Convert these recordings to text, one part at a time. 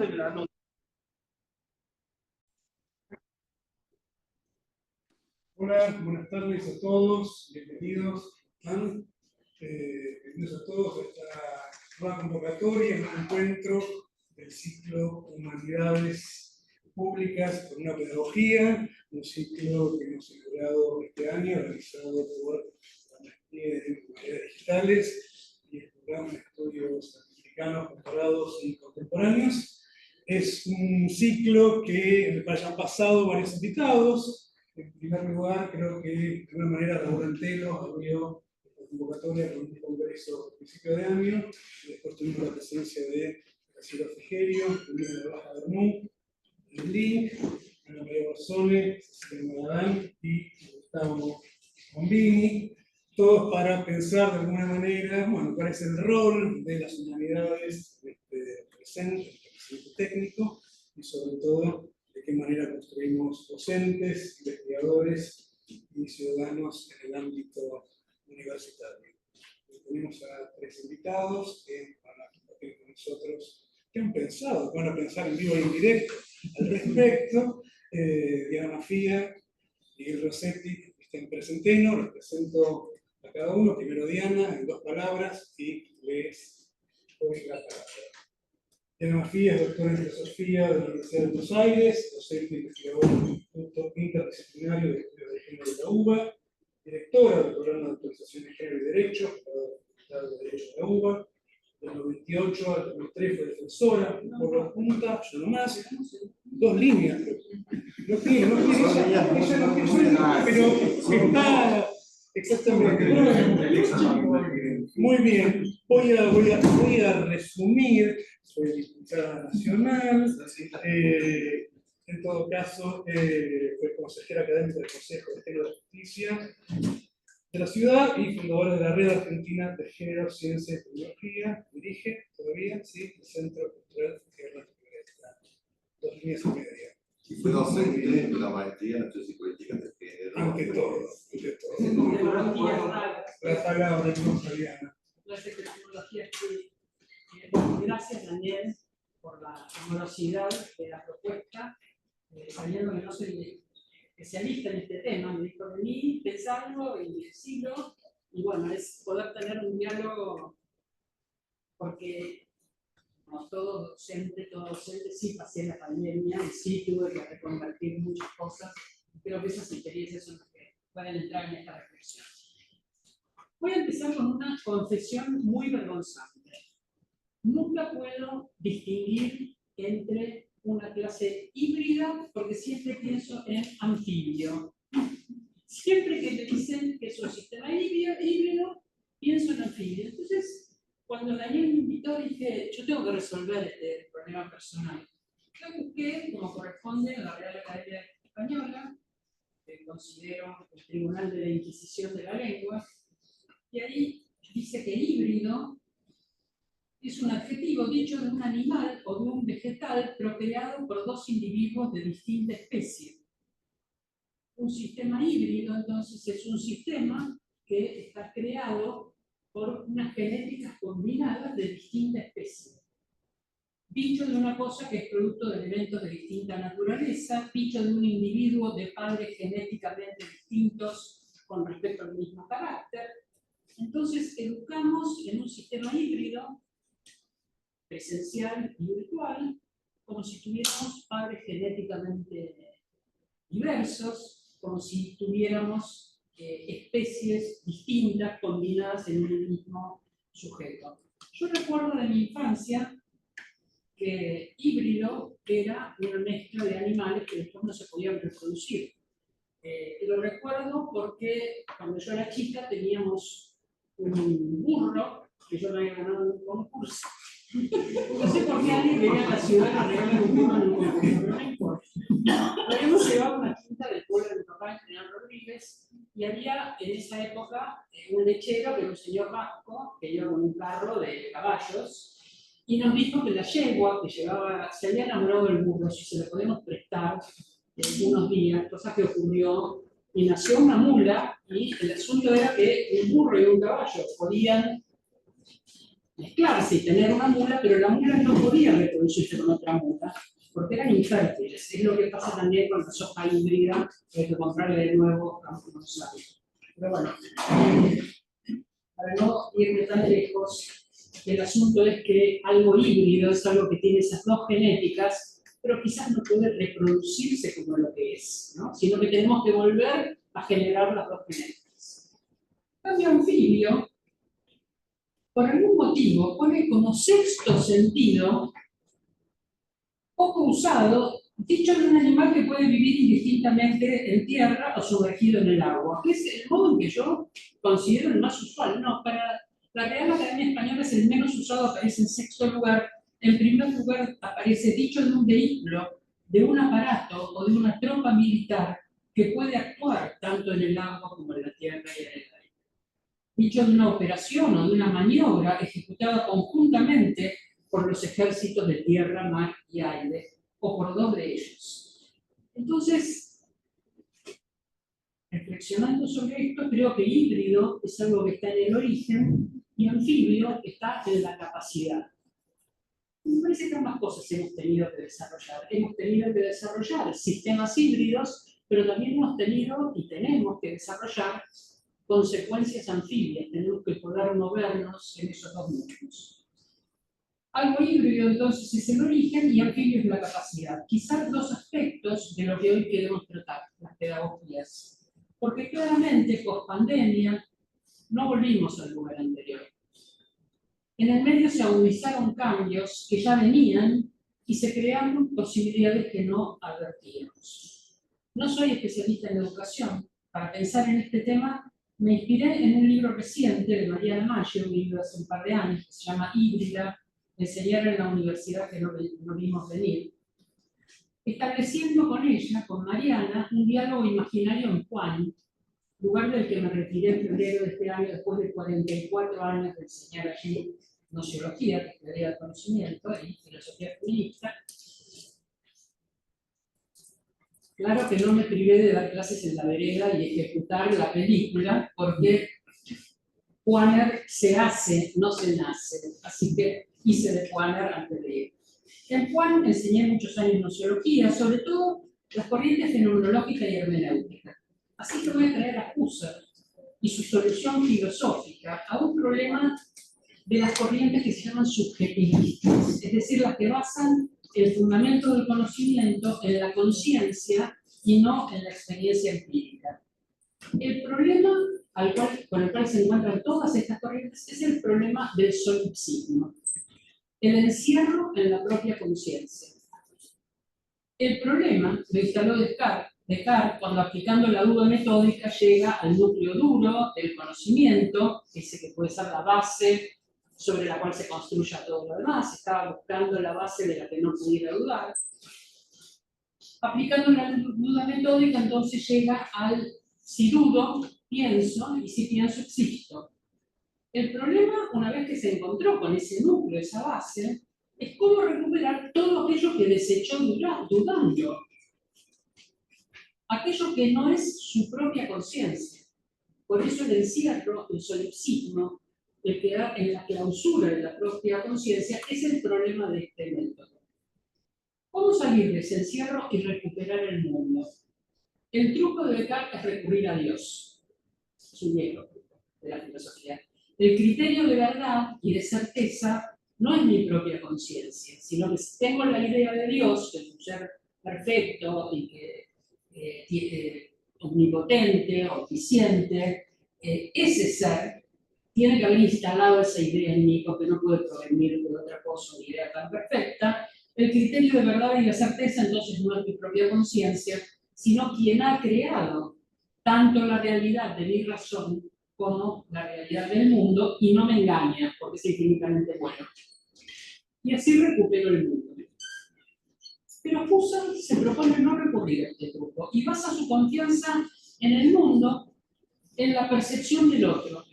de la nota. Hola, buenas tardes a todos, bienvenidos. Bienvenidos a todos a esta nueva convocatoria, en un encuentro del ciclo Humanidades Públicas por una Pedagogía, un ciclo que hemos celebrado este año, realizado por la Maestría en Humanidades Digitales y el Programa de Estudios Latinoamericanos, Comparados y Contemporáneos. Es un ciclo que ya han pasado varios invitados. En primer lugar, creo que de alguna manera Raúl Antelo abrió la convocatoria con un congreso a principio de año. Después tuvimos la presencia de Graciela Frigerio, Juliana de Baja Bernú, el Link, Ana María Borsone, Cecilia Maradán y Gustavo Bombini. Todos para pensar de alguna manera, bueno, cuál es el rol de las humanidades presente, el presente técnico, y sobre todo de qué manera construimos docentes, investigadores y ciudadanos en el ámbito universitario. Tenemos a tres invitados que van a compartir con nosotros qué han pensado, van a pensar en vivo y en directo al respecto. Diana Mafía y Rossetti están presenteno, los presento a cada uno. Primero Diana, en 2 palabras, y les doy la palabra. Diana Mafía es doctora en Filosofía de la Universidad de Buenos Aires, docente e investigadora del Instituto Interdisciplinario de Estudios de Género de la UBA, directora del Programa de Actualización de Género y Derecho de la Facultad de Derecho de la UBA. Del 98 al 2003 fue defensora, por la punta, yo nomás, 2 líneas. No quiere, pero está exactamente. Muy bien, voy a resumir. Soy diputada nacional, en todo caso, fue consejera académica del Consejo de Género de Justicia de la ciudad y fundadora de la Red Argentina de Género, Ciencia y Tecnología. Dirige todavía, sí, el Centro Cultural Tierra de 2 líneas y media. Y fue docente de la maestría en Estudios y Políticas de Género. Ante todo. La palabra no sabía. Gracias, Daniel, por la amorosidad de la propuesta, sabiendo que no soy especialista en este tema. Me dijo de mí, pensarlo y decirlo, y bueno, es poder tener un diálogo, porque como todo docente, sí pasé la pandemia y sí tuve que reconvertir muchas cosas. Creo que esas experiencias son las que pueden entrar en esta reflexión. Voy a empezar con una confesión muy vergonzante. Nunca puedo distinguir entre una clase híbrida porque siempre pienso en anfibio. Siempre que me dicen que es un sistema híbrido, pienso en anfibio. Entonces, cuando Daniel me invitó, dije, yo tengo que resolver este problema personal. Yo busqué, como corresponde, en la Real Academia Española, que considero el Tribunal de la Inquisición de la Lengua, y ahí dice que híbrido es un adjetivo dicho de un animal o de un vegetal procreado por 2 individuos de distinta especie. Un sistema híbrido, entonces, es un sistema que está creado por unas genéticas combinadas de distinta especie. Dicho de una cosa que es producto de elementos de distinta naturaleza, dicho de un individuo de padres genéticamente distintos con respecto al mismo carácter. Entonces, educamos en un sistema híbrido presencial y virtual, como si tuviéramos padres genéticamente diversos, como si tuviéramos especies distintas combinadas en un mismo sujeto. Yo recuerdo de mi infancia que híbrido era una mezcla de animales que después no se podían reproducir. Lo recuerdo porque cuando yo era chica teníamos un burro que yo me había ganado en un concurso. No sé por qué alguien venía a la ciudad a regalar un burro en un concurso, pero no importa. Lo habíamos llevado a una quinta del pueblo de mi papá, en General Rodríguez, y había en esa época un lechero que era un señor vasco que iba con un carro de caballos y nos dijo que la yegua que llevaba, se había enamorado del burro, si se lo podemos prestar unos días, cosa que ocurrió, y nació una mula, y el asunto era que un burro y un caballo podían mezclarse y tener una mula, pero la mula no podía reproducirse con otra mula, porque eran infértiles. Es lo que pasa también con la soja híbrida, que hay que comprarle de nuevo a unos años. Pero bueno, para no irme tan lejos, el asunto es que algo híbrido es algo que tiene esas dos genéticas, pero quizás no puede reproducirse como lo que es, ¿no? Sino que tenemos que volver a generar las dos genéticas. En cambio, anfibio, por algún motivo, pone como sexto sentido, poco usado, dicho de un animal que puede vivir indistintamente en tierra o sumergido en el agua, que es el modo en que yo considero el más usual. No, para la Real Academia Española es el menos usado, aparece en sexto lugar. En primer lugar aparece dicho de un vehículo, de un aparato o de una tropa militar que puede actuar tanto en el agua como en la tierra y en el aire. Dicho de una operación o de una maniobra ejecutada conjuntamente por los ejércitos de tierra, mar y aire, o por dos de ellos. Entonces, reflexionando sobre esto, creo que híbrido es algo que está en el origen y anfibio está en la capacidad. Me parece que ambas cosas hemos tenido que desarrollar. Hemos tenido que desarrollar sistemas híbridos, pero también hemos tenido y tenemos que desarrollar consecuencias anfibias. Tenemos que poder movernos en esos dos mundos. Algo híbrido entonces es el origen y anfibio es la capacidad. Quizás dos aspectos de lo que hoy queremos tratar, las pedagogías. Porque claramente, post pandemia, no volvimos al lugar anterior. En el medio se agudizaron cambios que ya venían y se crearon posibilidades que no advertíamos. No soy especialista en educación. Para pensar en este tema, me inspiré en un libro reciente de Mariana Maggio, un libro de hace un par de años, que se llama Híbrida, enseñar en la universidad que no vimos venir, estableciendo con ella, con Mariana, un diálogo imaginario en Juan, lugar del que me retiré en febrero de este año después de 44 años de enseñar allí nociología, que es teoría del conocimiento, y filosofía feminista. Claro que no me privé de dar clases en la vereda y ejecutar la película, porque Juaner se hace, no se nace, así que hice de Juaner antes de ir. En Juan enseñé muchos años nociología, sobre todo las corrientes fenomenológica y hermenéutica. Así que voy a traer a Husserl y su solución filosófica a un problema de las corrientes que se llaman subjetivistas, es decir, las que basan el fundamento del conocimiento en la conciencia y no en la experiencia empírica. El problema con el cual se encuentran todas estas corrientes es el problema del solipsismo, el encierro en la propia conciencia. El problema lo instaló Descartes cuando, aplicando la duda metódica, llega al núcleo duro del conocimiento, ese que puede ser la base sobre la cual se construya todo lo demás. Estaba buscando la base de la que no pudiera dudar. Aplicando la duda metódica, entonces llega al si dudo, pienso, y si pienso, existo. El problema, una vez que se encontró con ese núcleo, esa base, es cómo recuperar todo aquello que desechó dudando. Aquello que no es su propia conciencia. Por eso el encierro, el solipsismo, el quedar en la clausura de la propia conciencia, es el problema de este método. ¿Cómo salir de ese encierro y recuperar el mundo? El truco de Descartes es recurrir a Dios. Es un viejo truco de la filosofía. El criterio de verdad y de certeza no es mi propia conciencia, sino que si tengo la idea de Dios, que es un ser perfecto y que omnipotente, omnisciente, ese ser tiene que haber instalado esa idea en mí, porque no puede provenir de otra cosa, una idea tan perfecta. El criterio de verdad y de certeza entonces no es mi propia conciencia, sino quien ha creado tanto la realidad de mi razón como la realidad del mundo, y no me engaña, porque es infinitamente bueno. Y así recupero el mundo. Pero Husserl se propone no recurrir a este truco y basa su confianza en el mundo, en la percepción del otro.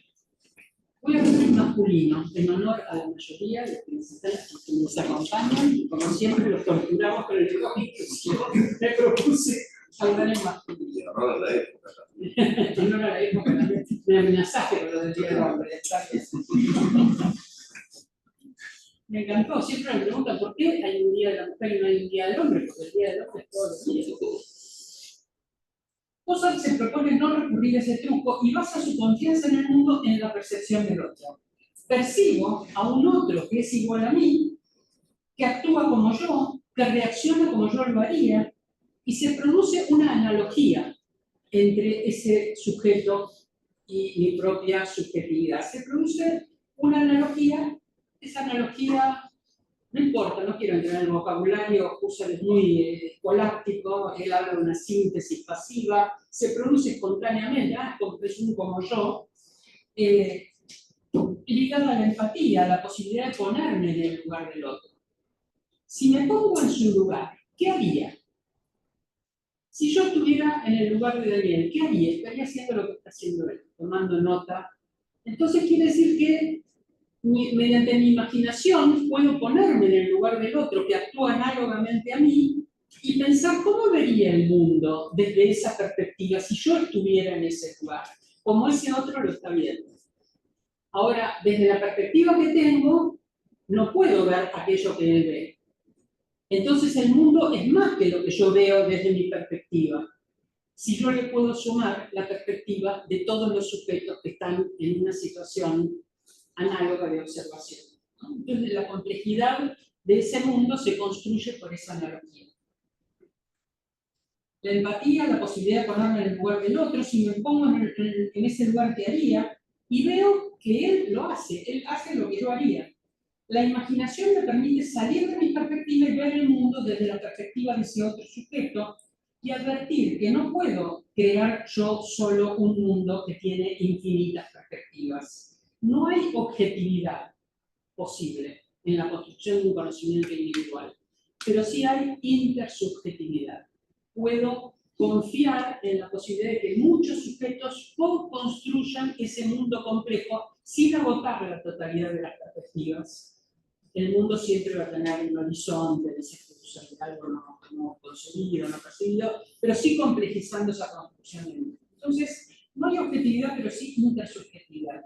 Voy a hablar en masculino, en honor a la mayoría de los principales que nos acompañan, y como siempre los torturamos con el lenguaje inclusivo, me propuse hablar en masculino. En honor a la época también. En honor a la época también. Me amenazaste con lo del día del hombre. Me encantó, siempre me preguntan por qué hay un día de la mujer y no hay un día del hombre, porque el día del hombre es todos los días. Husserl se propone no recurrir a ese truco y basa su confianza en el mundo en la percepción del otro. Percibo a un otro que es igual a mí, que actúa como yo, que reacciona como yo lo haría, y se produce una analogía entre ese sujeto y mi propia subjetividad. Se produce una analogía, esa analogía, no importa, no quiero entrar en el vocabulario, Husserl es muy escolástico, él habla de una síntesis pasiva, se produce espontáneamente, es un como yo, ligada a la empatía, a la posibilidad de ponerme en el lugar del otro. Si me pongo en su lugar, ¿qué haría? Si yo estuviera en el lugar de Daniel, ¿qué haría? Estaría haciendo lo que está haciendo él, tomando nota. Entonces quiere decir que mediante mi imaginación puedo ponerme en el lugar del otro que actúa análogamente a mí y pensar cómo vería el mundo desde esa perspectiva si yo estuviera en ese lugar, como ese otro lo está viendo. Ahora, desde la perspectiva que tengo, no puedo ver aquello que él ve. Entonces el mundo es más que lo que yo veo desde mi perspectiva. Si yo le puedo sumar la perspectiva de todos los sujetos que están en una situación análoga de observación, ¿no? Entonces la complejidad de ese mundo se construye por esa analogía. La empatía, la posibilidad de ponerme en el lugar del otro, si me pongo en ese lugar que haría, y veo que él hace lo que yo haría. La imaginación me permite salir de mi perspectiva y ver el mundo desde la perspectiva de ese otro sujeto y advertir que no puedo crear yo solo un mundo que tiene infinitas perspectivas. No hay objetividad posible en la construcción de un conocimiento individual, pero sí hay intersubjetividad. Puedo confiar en la posibilidad de que muchos sujetos construyan ese mundo complejo sin agotar la totalidad de las perspectivas. El mundo siempre va a tener un horizonte de algo no conseguido, no percibido, pero sí complejizando esa construcción del mundo. Entonces, no hay objetividad, pero sí intersubjetividad.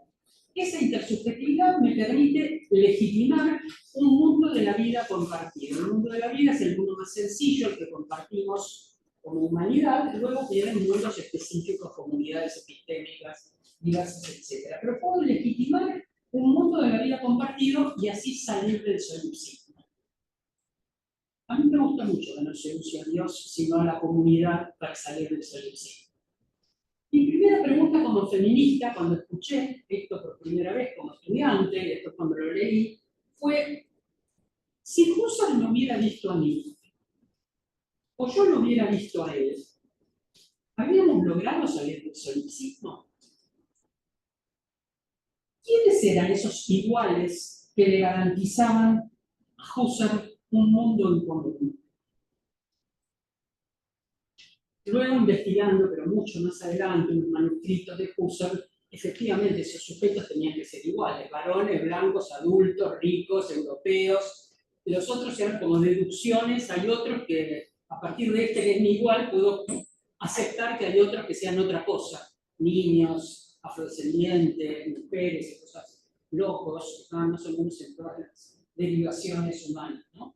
Esa intersubjetividad me permite legitimar un mundo de la vida compartido. El mundo de la vida es el mundo más sencillo, el que compartimos como humanidad, luego vienen mundos específicos, comunidades epistémicas, diversas, etc. Pero puedo legitimar un mundo de la vida compartido y así salir del solipsismo. A mí me gusta mucho que no se use a Dios, sino a la comunidad para salir del solipsismo. Mi primera pregunta como feminista, cuando escuché esto por primera vez como estudiante, y después cuando lo leí, fue: si Husserl me hubiera visto a mí, o yo lo hubiera visto a él, ¿habríamos logrado salir del solipsismo? ¿Quiénes eran esos iguales que le garantizaban a Husserl un mundo en común? Luego, investigando, pero mucho más adelante, en los manuscritos de Husserl, efectivamente esos sujetos tenían que ser iguales: varones, blancos, adultos, ricos, europeos. Los otros eran como deducciones. Hay otros que, a partir de este que es mi igual, puedo aceptar que hay otros que sean otra cosa: niños, afrodescendientes, mujeres, cosas locos, que estaban más o menos en todas las derivaciones humanas, ¿no?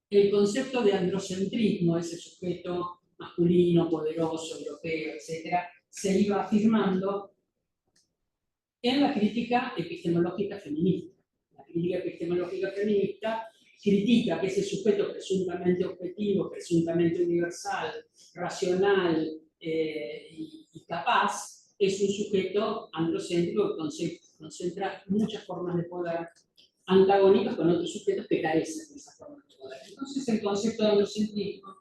El concepto de androcentrismo, ese sujeto masculino, poderoso, europeo, etc., se iba afirmando en la crítica epistemológica feminista. La crítica epistemológica feminista critica que ese sujeto presuntamente objetivo, presuntamente universal, racional y capaz, es un sujeto androcéntrico que concentra muchas formas de poder antagónicas con otros sujetos que carecen de esas formas de poder. Entonces el concepto de androcentrismo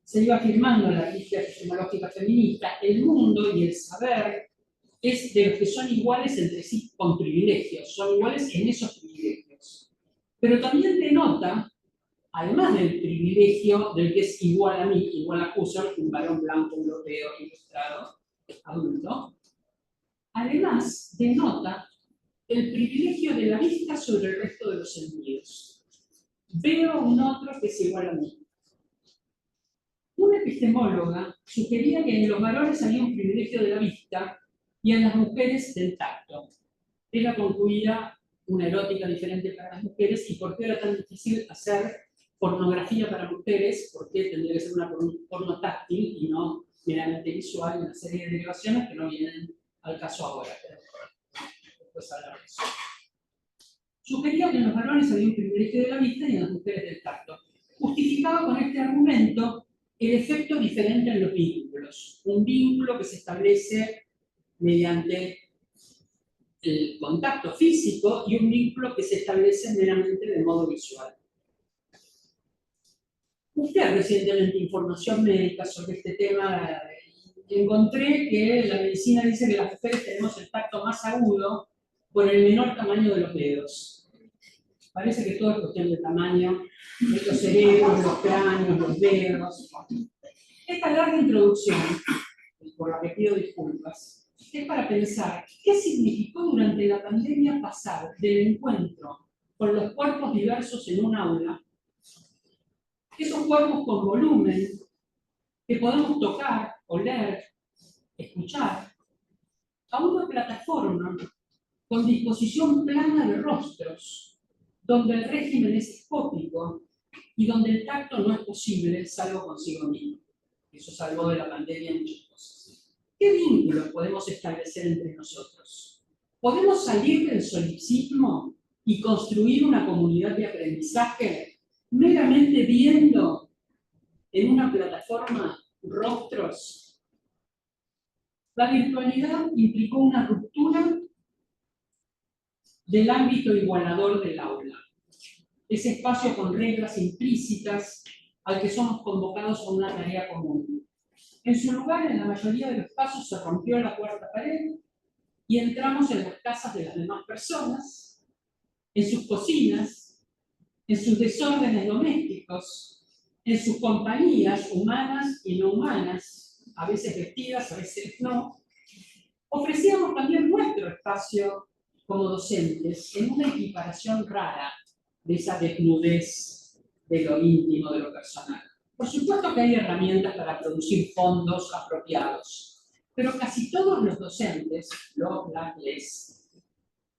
se iba afirmando en la crítica epistemológica feminista. El mundo y el saber es de los que son iguales entre sí con privilegios, son iguales en esos privilegios. Pero también denota, además del privilegio del que es igual a mí, igual a Husserl, un varón blanco, europeo, ilustrado, adulto, además denota el privilegio de la vista sobre el resto de los sentidos. Veo un otro que es igual a mí. Una epistemóloga sugería que en los varones había un privilegio de la vista y en las mujeres del tacto. Ella concluía una erótica diferente para las mujeres y por qué era tan difícil hacer pornografía para mujeres, por qué tendría que ser una porno táctil y no meramente visual, y una serie de derivaciones que no vienen al caso ahora, pero después hablar de eso. Sugería que en los varones había un privilegio de la vista y en las mujeres del tacto. Justificaba con este argumento el efecto diferente en los vínculos. Un vínculo que se establece mediante el contacto físico y un vínculo que se establece meramente de modo visual. Busqué recientemente información médica sobre este tema y encontré que la medicina dice que las mujeres tenemos el tacto más agudo por el menor tamaño de los dedos. Parece que todo es cuestión de tamaño, de los cerebros, los cráneos, los dedos. Esta larga introducción, por la que pido disculpas, es para pensar qué significó durante la pandemia pasar del encuentro con los cuerpos diversos en un aula, esos cuerpos con volumen que podemos tocar, oler, escuchar, a una plataforma con disposición plana de rostros, donde el régimen es escópico y donde el tacto no es posible salvo consigo mismo. Eso salvó de la pandemia muchas cosas. ¿Qué vínculos podemos establecer entre nosotros? ¿Podemos salir del solipsismo y construir una comunidad de aprendizaje meramente viendo en una plataforma rostros? La virtualidad implicó una ruptura del ámbito igualador del aula, ese espacio con reglas implícitas al que somos convocados a una tarea común. En su lugar, en la mayoría de los casos, se rompió la cuarta pared y entramos en las casas de las demás personas, en sus cocinas, en sus desórdenes domésticos, en sus compañías humanas y no humanas, a veces vestidas, a veces no. Ofrecíamos también nuestro espacio como docentes en una equiparación rara de esa desnudez de lo íntimo, de lo personal. Por supuesto que hay herramientas para producir fondos apropiados, pero casi todos los docentes,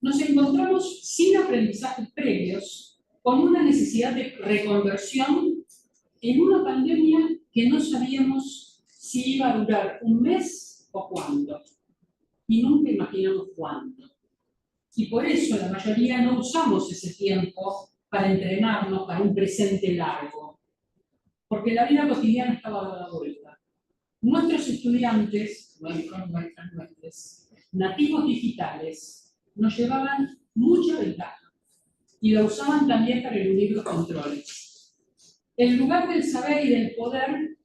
nos encontramos sin aprendizajes previos, con una necesidad de reconversión en una pandemia que no sabíamos si iba a durar un mes o cuándo, y nunca imaginamos cuándo. Y por eso la mayoría no usamos ese tiempo para entrenarnos para un presente largo, porque la vida cotidiana estaba dada vuelta. Nuestros estudiantes, nativos digitales, nos llevaban mucha ventaja y la usaban también para eludir los controles. El lugar del saber y del poder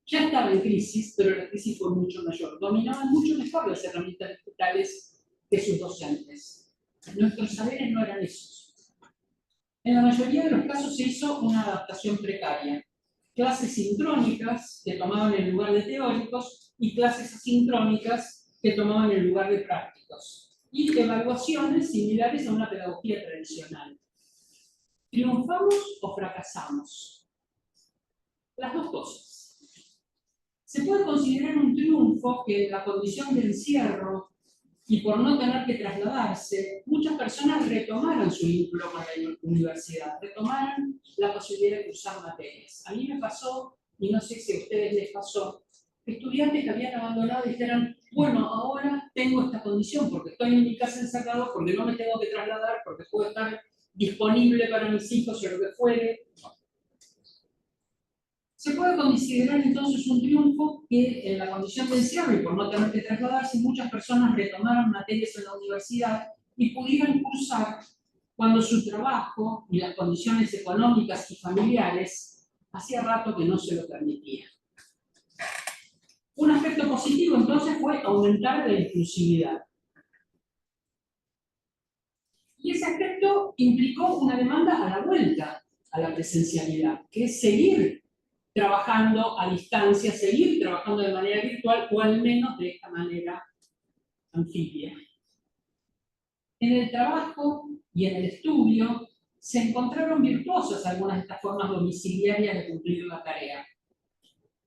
ya estaba en crisis, pero la crisis fue mucho mayor. Dominaban mucho mejor las herramientas digitales que sus docentes. Nuestros saberes no eran esos. En la mayoría de los casos se hizo una adaptación precaria. Clases sincrónicas que tomaban el lugar de teóricos y clases asincrónicas que tomaban el lugar de prácticos. Y evaluaciones similares a una pedagogía tradicional. ¿Triunfamos o fracasamos? Las dos cosas. Se puede considerar un triunfo que en la condición de encierro y por no tener que trasladarse, muchas personas retomaran su vínculo con la universidad, retomaran la posibilidad de cursar materias. A mí me pasó, y no sé si a ustedes les pasó, estudiantes que habían abandonado y dijeron, bueno, ahora tengo esta condición porque estoy en mi casa encerrado, porque no me tengo que trasladar, porque puedo estar disponible para mis hijos o lo que fuere. Se puede considerar entonces un triunfo que en la condición de encierro y por no tener que trasladarse, muchas personas retomaron materias en la universidad y pudieron cursar cuando su trabajo y las condiciones económicas y familiares hacía rato que no se lo permitían. Un aspecto positivo entonces fue aumentar la inclusividad. Y ese aspecto implicó una demanda a la vuelta a la presencialidad, que es seguir trabajando a distancia, seguir trabajando de manera virtual o al menos de esta manera anfibia. En el trabajo y en el estudio se encontraron virtuosas algunas de estas formas domiciliarias de cumplir la tarea.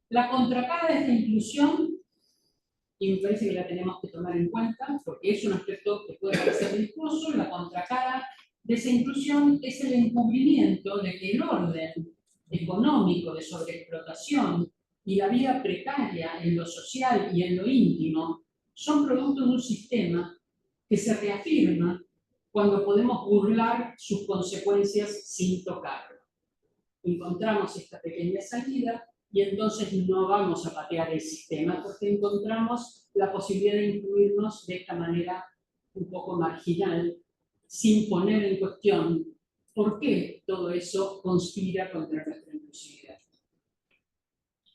La contracara de esta inclusión y me parece que la tenemos que tomar en cuenta, porque es un aspecto que puede parecer discurso. La contracara de esa inclusión es el encubrimiento de que el orden económico de sobreexplotación y la vida precaria en lo social y en lo íntimo son producto de un sistema que se reafirma cuando podemos burlar sus consecuencias sin tocarlo. Encontramos esta pequeña salida y entonces no vamos a patear el sistema porque encontramos la posibilidad de incluirnos de esta manera un poco marginal, sin poner en cuestión por qué todo eso conspira contra nuestra inclusividad.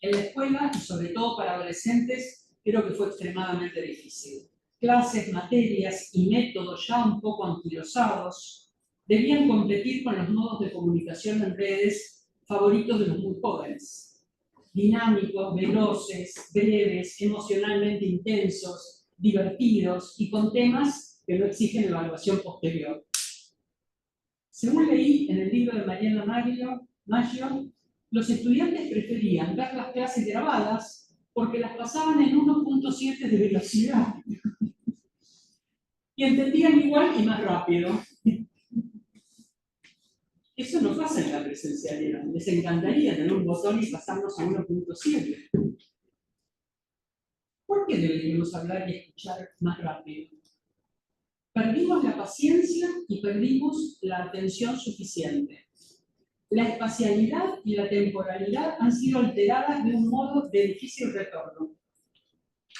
En la escuela, y sobre todo para adolescentes, creo que fue extremadamente difícil. Clases, materias y métodos ya un poco anquilosados debían competir con los modos de comunicación en redes favoritos de los muy jóvenes. Dinámicos, veloces, breves, emocionalmente intensos, divertidos y con temas que no exigen evaluación posterior. Según leí en el libro de Mariana Maggio, los estudiantes preferían ver las clases grabadas porque las pasaban en 1.7 de velocidad y entendían igual y más rápido. Eso no pasa en la presencialidad. Les encantaría tener un botón y pasarnos a 1.7. ¿Por qué deberíamos hablar y escuchar más rápido? Perdimos la paciencia y perdimos la atención suficiente. La espacialidad y la temporalidad han sido alteradas de un modo de difícil retorno.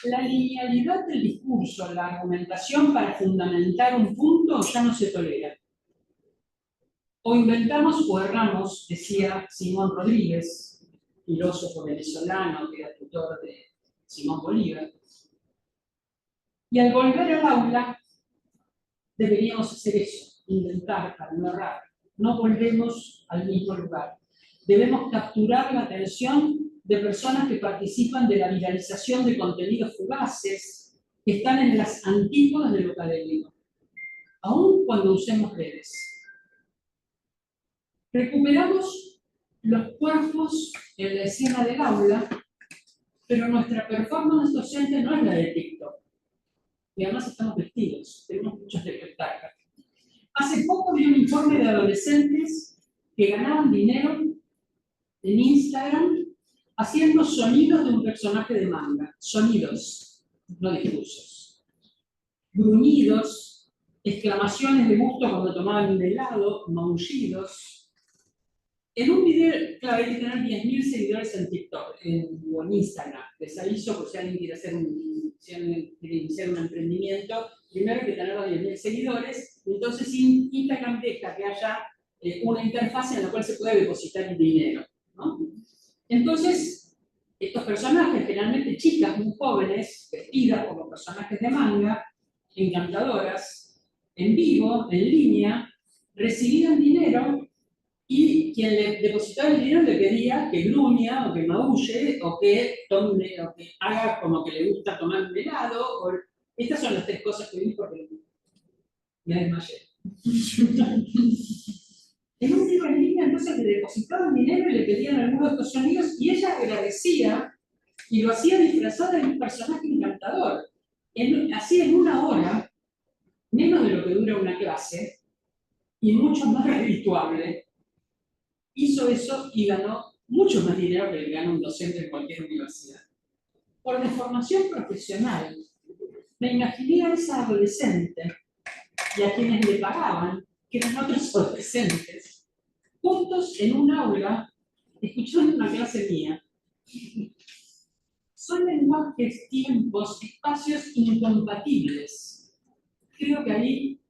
La linealidad del discurso, la argumentación para fundamentar un punto ya no se tolera. O inventamos o erramos, decía Simón Rodríguez, filósofo venezolano que era tutor de Simón Bolívar. Y al volver al aula, deberíamos hacer eso, inventar para no errar. No volvemos al mismo lugar. Debemos capturar la atención de personas que participan de la viralización de contenidos fugaces que están en las antípodas de lo académico, aun cuando usemos redes. Recuperamos los cuerpos en la escena del aula, pero nuestra performance docente no es la de TikTok. Y además estamos vestidos, tenemos muchos espectáculos. Hace poco vi un informe de adolescentes que ganaban dinero en Instagram haciendo sonidos de un personaje de manga. Sonidos, no discursos. Gruñidos, exclamaciones de gusto cuando tomaban un helado, maullidos. En un video, claro, hay que tener 10.000 seguidores en TikTok o en Instagram. Les aviso por si alguien quiere quiere iniciar un emprendimiento. Primero hay que tener los 10.000 seguidores. Entonces Instagram deja que haya una interfaz en la cual se puede depositar el dinero, ¿no? Entonces, estos personajes, generalmente chicas muy jóvenes, vestidas como personajes de manga, encantadoras, en vivo, en línea, recibían dinero y quien le depositaba el dinero le pedía que gruña o que maulle o que haga como que le gusta tomar un helado. Estas son las 3 cosas que vi porque me desmayé. En un libro en línea, entonces le depositaban dinero y le pedían algunos de estos sonidos y ella agradecía y lo hacía disfrazada de un personaje encantador. Así en 1 hora, menos de lo que dura una clase y mucho más redituable, hizo eso y ganó mucho más dinero que le gana un docente en cualquier universidad. Por deformación profesional, me imaginé a esa adolescente y a quienes le pagaban, que eran otros adolescentes, juntos en un aula, escuchando una clase mía. Son lenguajes, tiempos, espacios incompatibles. Creo que ahí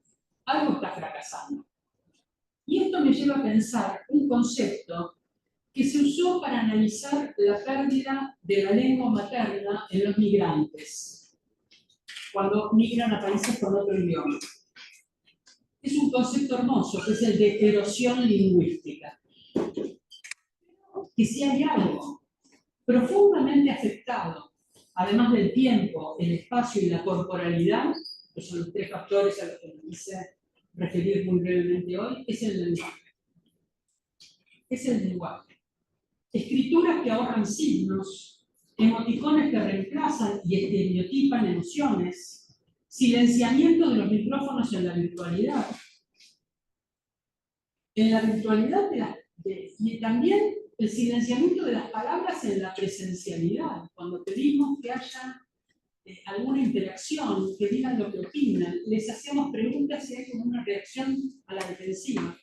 algo está fracasando. Y esto me lleva a pensar un concepto que se usó para analizar la pérdida de la lengua materna en los migrantes, cuando migran a países con otro idioma. Es un concepto hermoso, que es el de erosión lingüística. Que si hay algo profundamente afectado, además del tiempo, el espacio y la corporalidad, que son los 3 factores a los que me quise referir muy brevemente hoy, es el lenguaje. Es el lenguaje. Escrituras que ahorran signos, emoticones que reemplazan y estereotipan emociones, silenciamiento de los micrófonos en la virtualidad. En la virtualidad y también el silenciamiento de las palabras en la presencialidad, cuando pedimos que haya alguna interacción, que digan lo que opinan, les hacemos preguntas y hay como una reacción a la defensiva.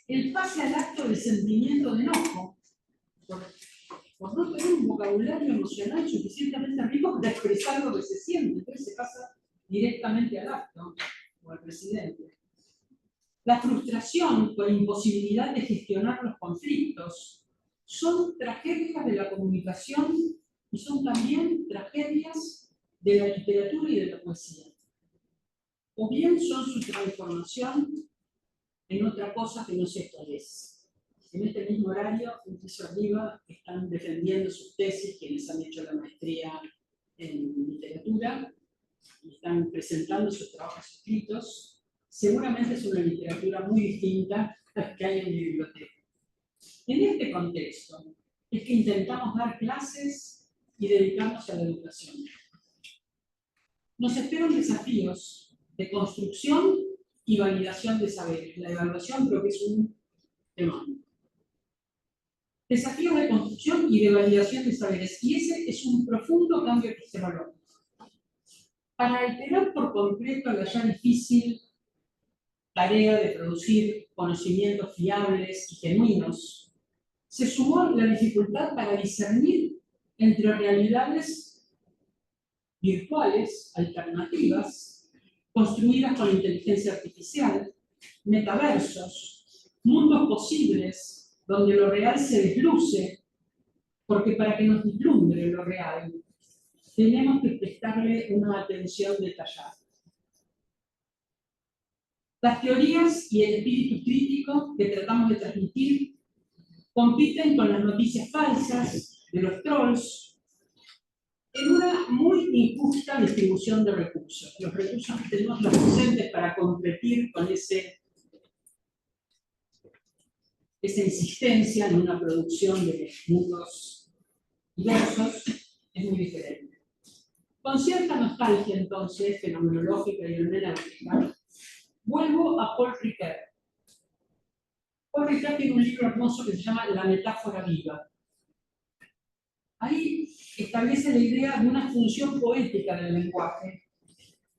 El pase al acto del sentimiento de enojo, por no tener un vocabulario emocional suficientemente rico para expresar lo que se siente, entonces se pasa directamente al acto o al presidente. La frustración por imposibilidad de gestionar los conflictos son tragedias de la comunicación y son también tragedias de la literatura y de la poesía. O bien son su transformación en otra cosa que no sé cuál es. En este mismo horario, un piso arriba, están defendiendo sus tesis, quienes han hecho la maestría en literatura, y están presentando sus trabajos escritos. Seguramente es una literatura muy distinta a la que hay en mi biblioteca. En este contexto es que intentamos dar clases y dedicarnos a la educación. Nos esperan desafíos de construcción y validación de saberes. La evaluación creo que es un tema. Desafíos de construcción y de validación de saberes. Y ese es un profundo cambio epistemológico. Para alterar por completo la ya difícil tarea de producir conocimientos fiables y genuinos, se sumó la dificultad para discernir entre realidades virtuales, alternativas, construidas con inteligencia artificial, metaversos, mundos posibles donde lo real se desluce, porque para que nos vislumbre lo real, tenemos que prestarle una atención detallada. Las teorías y el espíritu crítico que tratamos de transmitir compiten con las noticias falsas de los trolls en una muy injusta distribución de recursos. Los recursos que tenemos los docentes para competir con esa insistencia en una producción de mundos diversos es muy diferente. Con cierta nostalgia, entonces, fenomenológica y hermenéutica, vuelvo a Paul Ricoeur. Paul Ricoeur tiene un libro hermoso que se llama La metáfora viva. Ahí establece la idea de una función poética del lenguaje.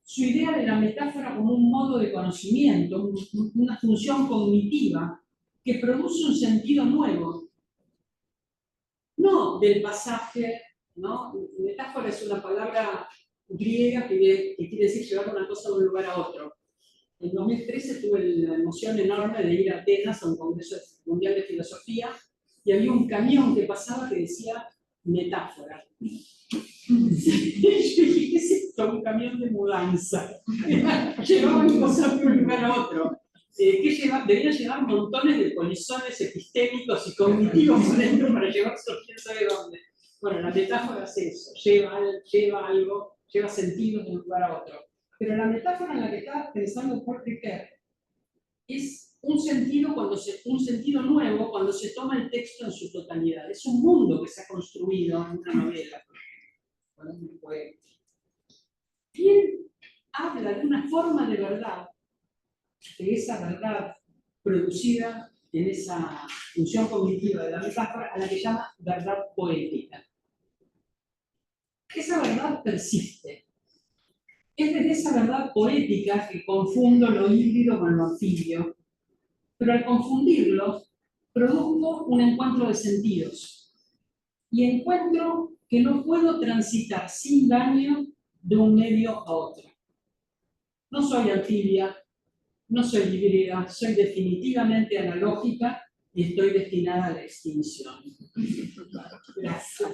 Su idea de la metáfora como un modo de conocimiento, una función cognitiva que produce un sentido nuevo. No del pasaje, ¿no? Metáfora es una palabra griega que quiere decir llevar una cosa de un lugar a otro. En 2013 tuve la emoción enorme de ir a Atenas a un congreso mundial de filosofía y había un camión que pasaba que decía metáfora. Yo dije, ¿qué es esto? Un camión de mudanza. Llevaban cosas de un lugar a otro. Debería llevar montones de polizones epistémicos y cognitivos adentro para llevarse quién sabe dónde. Bueno, la metáfora es eso, lleva algo, lleva sentido de un lugar a otro. Pero la metáfora en la que está pensando Paul Ricoeur es un sentido nuevo cuando se toma el texto en su totalidad. Es un mundo que se ha construido en una novela, con un poema. ¿Quién habla de una forma de verdad, de esa verdad producida en esa función cognitiva de la metáfora, a la que llama verdad poética? Esa verdad persiste. Es desde esa verdad poética que confundo lo híbrido con lo anfibio, pero al confundirlo, produzco un encuentro de sentidos. Y encuentro que no puedo transitar sin daño de un medio a otro. No soy anfibia, no soy híbrida, soy definitivamente analógica y estoy destinada a la extinción. Gracias.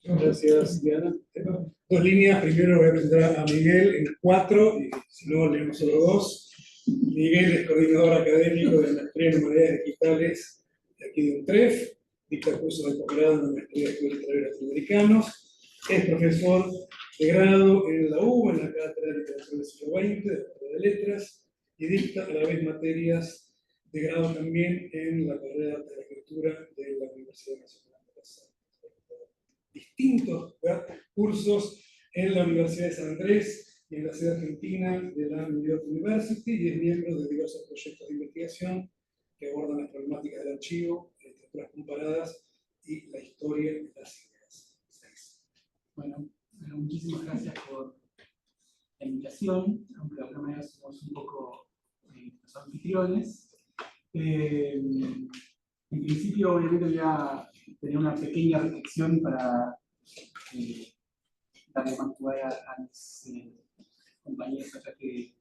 Gracias, Diana. Tengo dos líneas. Primero voy a presentar a Miguel en 4, y si no, leemos solo 2. Miguel es coordinador académico de la maestría en humanidades digitales de aquí de UNTREF, dicta cursos de posgrado en la maestría de estudios literarios latinoamericanos. Es profesor de grado en la UBA, en la Cátedra de Literatura del siglo XX, de la Carrera de Letras, y dicta a la vez materias de grado también en la carrera de Arquitectura de la Universidad Nacional de las Artes. Distintos cursos en la Universidad de San Andrés y en la sede argentina de la New York University, y es miembro de diversos proyectos de investigación que abordan las problemáticas del archivo, literaturas comparadas y la historia de las ideas. Bueno, muchísimas gracias por la invitación, aunque de alguna manera somos un poco los anfitriones. En principio, obviamente, voy a tener una pequeña reflexión para darle más lugar a mis compañeros acá, que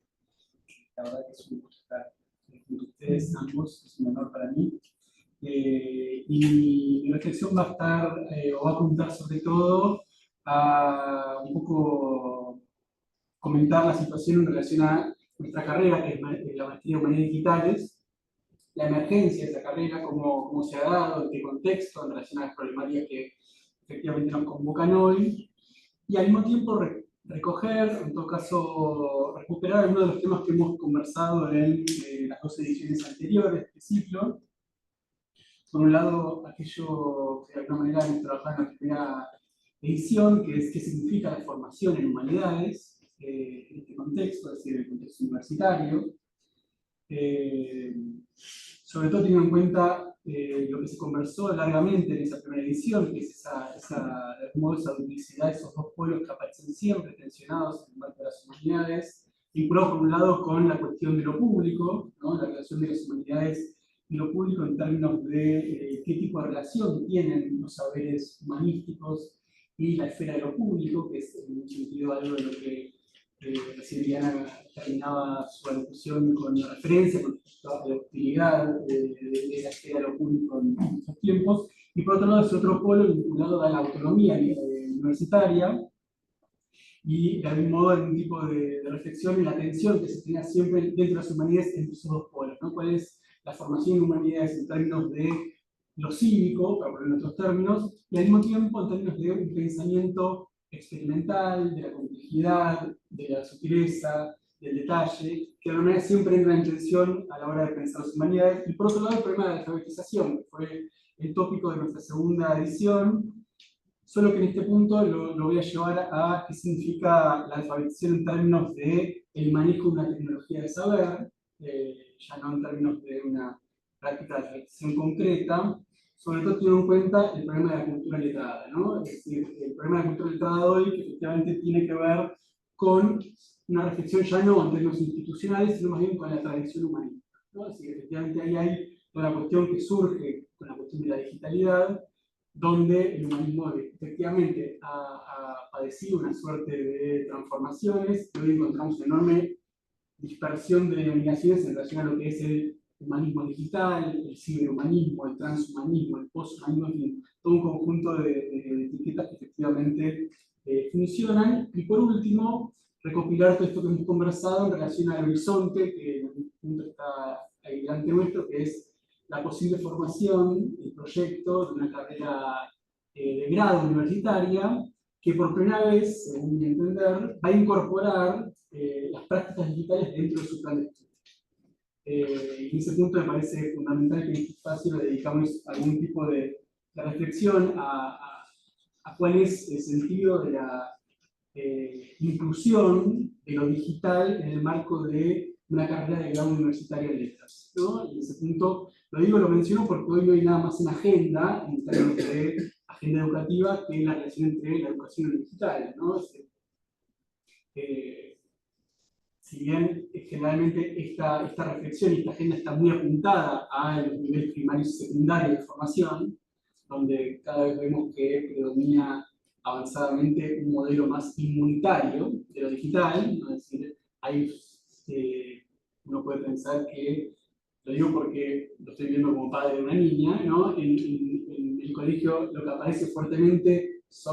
la verdad que es un gusto estar junto a ustedes ambos, es un honor para mí. Y mi reflexión va a estar, o va a apuntar sobre todo a un poco comentar la situación en relación a nuestra carrera, que es la maestría en Humanidades Digitales, la emergencia de esa carrera, cómo se ha dado, en qué contexto, en relación a las problemáticas que efectivamente nos convocan hoy, y al mismo tiempo recoger, en todo caso, recuperar algunos de los temas que hemos conversado en las dos ediciones anteriores de este ciclo. Por un lado, aquello que de alguna manera hemos trabajado en la primera edición, que es qué significa la formación en humanidades, en este contexto, es decir, en el contexto universitario. Sobre todo teniendo en cuenta lo que se conversó largamente en esa primera edición, que es de algún modo, esa duplicidad, esos dos pueblos que aparecen siempre tensionados en el marco de las humanidades, vinculados por un lado con la cuestión de lo público, ¿no? La relación de las humanidades y lo público en términos de qué tipo de relación tienen los saberes humanísticos y la esfera de lo público, que es en mucho sentido algo de lo que recién Diana terminaba su discusión con la referencia con respecto a la utilidad de la esfera de lo público en estos tiempos, y por otro lado es otro polo vinculado a la autonomía universitaria, y de algún modo algún tipo de reflexión y la tensión que se tenía siempre dentro de las humanidades entre esos dos polos, ¿no? ¿Cuál es la formación en humanidades en términos de lo cívico, para poner en otros términos, y al mismo tiempo en términos de un pensamiento experimental, de la complejidad, de la sutileza, del detalle, que de alguna manera siempre entra en tensión a la hora de pensar las humanidades? Y por otro lado el problema de la alfabetización, que fue el tópico de nuestra segunda edición, solo que en este punto lo voy a llevar a qué significa la alfabetización en términos de el manejo de una tecnología de saber, ya no en términos de una práctica de alfabetización concreta, sobre todo teniendo en cuenta el problema de la cultura letrada, ¿no? Es decir, el problema de la cultura letrada de hoy, que efectivamente tiene que ver con una reflexión ya no en términos institucionales, sino más bien con la tradición humanística, ¿no? Es decir, efectivamente ahí hay toda la cuestión que surge con la cuestión de la digitalidad, donde el humanismo efectivamente ha padecido una suerte de transformaciones, y hoy encontramos una enorme dispersión de denominaciones en relación a lo que es el humanismo digital, el ciberhumanismo, el transhumanismo, el posthumanismo, en fin, todo un conjunto de etiquetas que efectivamente funcionan. Y por último, recopilar todo esto que hemos conversado en relación al horizonte, que en algún punto está ahí delante nuestro, que es la posible formación, el proyecto de una carrera de grado universitaria, que por primera vez, según mi entender, va a incorporar las prácticas digitales dentro de su plan de estudio. Y en ese punto me parece fundamental que en este espacio le dedicamos algún tipo de reflexión a cuál es el sentido de la inclusión de lo digital en el marco de una carrera de grado universitario en letras, ¿no? Y en ese punto lo menciono porque hoy no hay nada más en agenda, en términos de agenda educativa, que la relación entre la educación y lo digital, ¿no? Si bien generalmente esta reflexión y esta agenda está muy apuntada a los niveles primarios y secundarios de formación, donde cada vez vemos que predomina avanzadamente un modelo más inmunitario de lo digital, ¿no? Es decir, uno puede pensar que, lo digo porque lo estoy viendo como padre de una niña, ¿no? En el colegio lo que aparece fuertemente es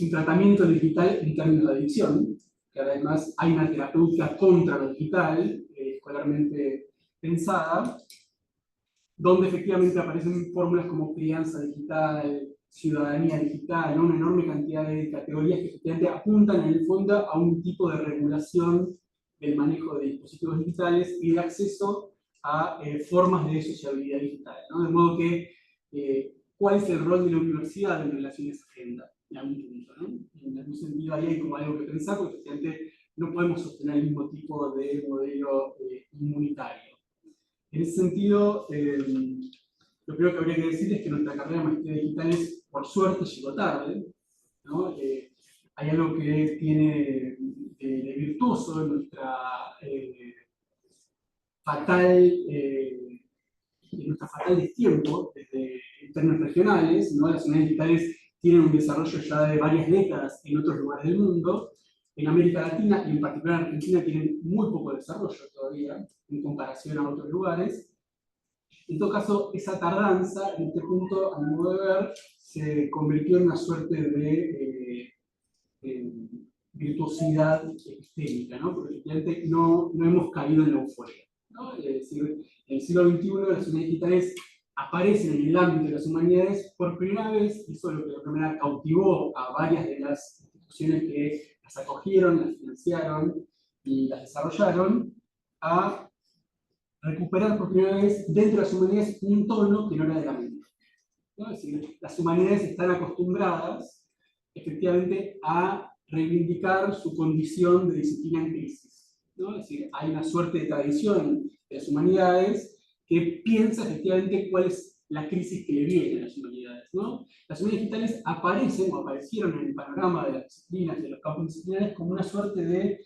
un tratamiento digital en términos de adicción, que además hay una terapéutica contra lo digital, escolarmente pensada, donde efectivamente aparecen fórmulas como crianza digital, ciudadanía digital, ¿no? Una enorme cantidad de categorías que efectivamente apuntan en el fondo a un tipo de regulación del manejo de dispositivos digitales y de acceso a formas de sociabilidad digital, ¿no? De modo que, ¿cuál es el rol de la universidad en relación a esa agenda? En algún punto, ¿no? En algún sentido ahí hay como algo que pensar, porque efectivamente no podemos sostener el mismo tipo de modelo inmunitario. En ese sentido, lo primero que habría que decir es que nuestra carrera de maestría de digitales, por suerte, llegó tarde, ¿no? Hay algo que tiene de virtuoso en nuestra fatal destiempo, desde en términos regionales, ¿no? Las unidades digitales tienen un desarrollo ya de varias décadas en otros lugares del mundo. En América Latina, y en particular en Argentina, tienen muy poco desarrollo todavía, en comparación a otros lugares. En todo caso, esa tardanza, en este punto, a mi modo de ver, se convirtió en una suerte de virtuosidad epistémica, ¿no? Porque efectivamente no hemos caído en la euforia, ¿no? Es decir, en el siglo XXI las unidades digitales aparecen en el ámbito de las humanidades por primera vez, y eso es lo que de alguna manera cautivó a varias de las instituciones que las acogieron, las financiaron y las desarrollaron, a recuperar por primera vez dentro de las humanidades un tono que no era de la mente, ¿no? Es decir, las humanidades están acostumbradas efectivamente a reivindicar su condición de disciplina en crisis, ¿no? Es decir, hay una suerte de tradición de las humanidades que piensa efectivamente cuál es la crisis que le viene a las humanidades, ¿no? Las humanidades digitales aparecen o aparecieron en el panorama de las disciplinas, de los campos disciplinares, como una suerte de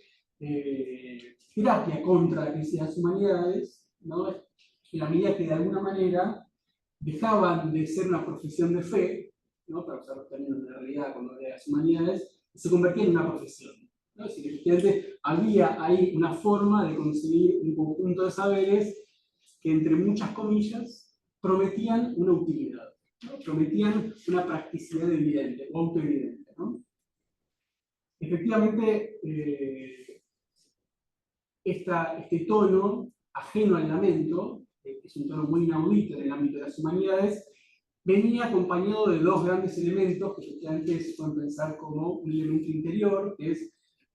terapia contra la crisis de las humanidades, ¿no? En la medida que de alguna manera dejaban de ser una profesión de fe, ¿no? Para usar los términos de la realidad cuando habla de las humanidades, y se convertían en una profesión, ¿no? Es decir, efectivamente había ahí una forma de conseguir un conjunto de saberes que, entre muchas comillas, prometían una utilidad, ¿no? Prometían una practicidad evidente o autoevidente, ¿no? Efectivamente, este tono ajeno al lamento, que es un tono muy inaudito en el ámbito de las humanidades, venía acompañado de dos grandes elementos que efectivamente se pueden pensar como un elemento interior, que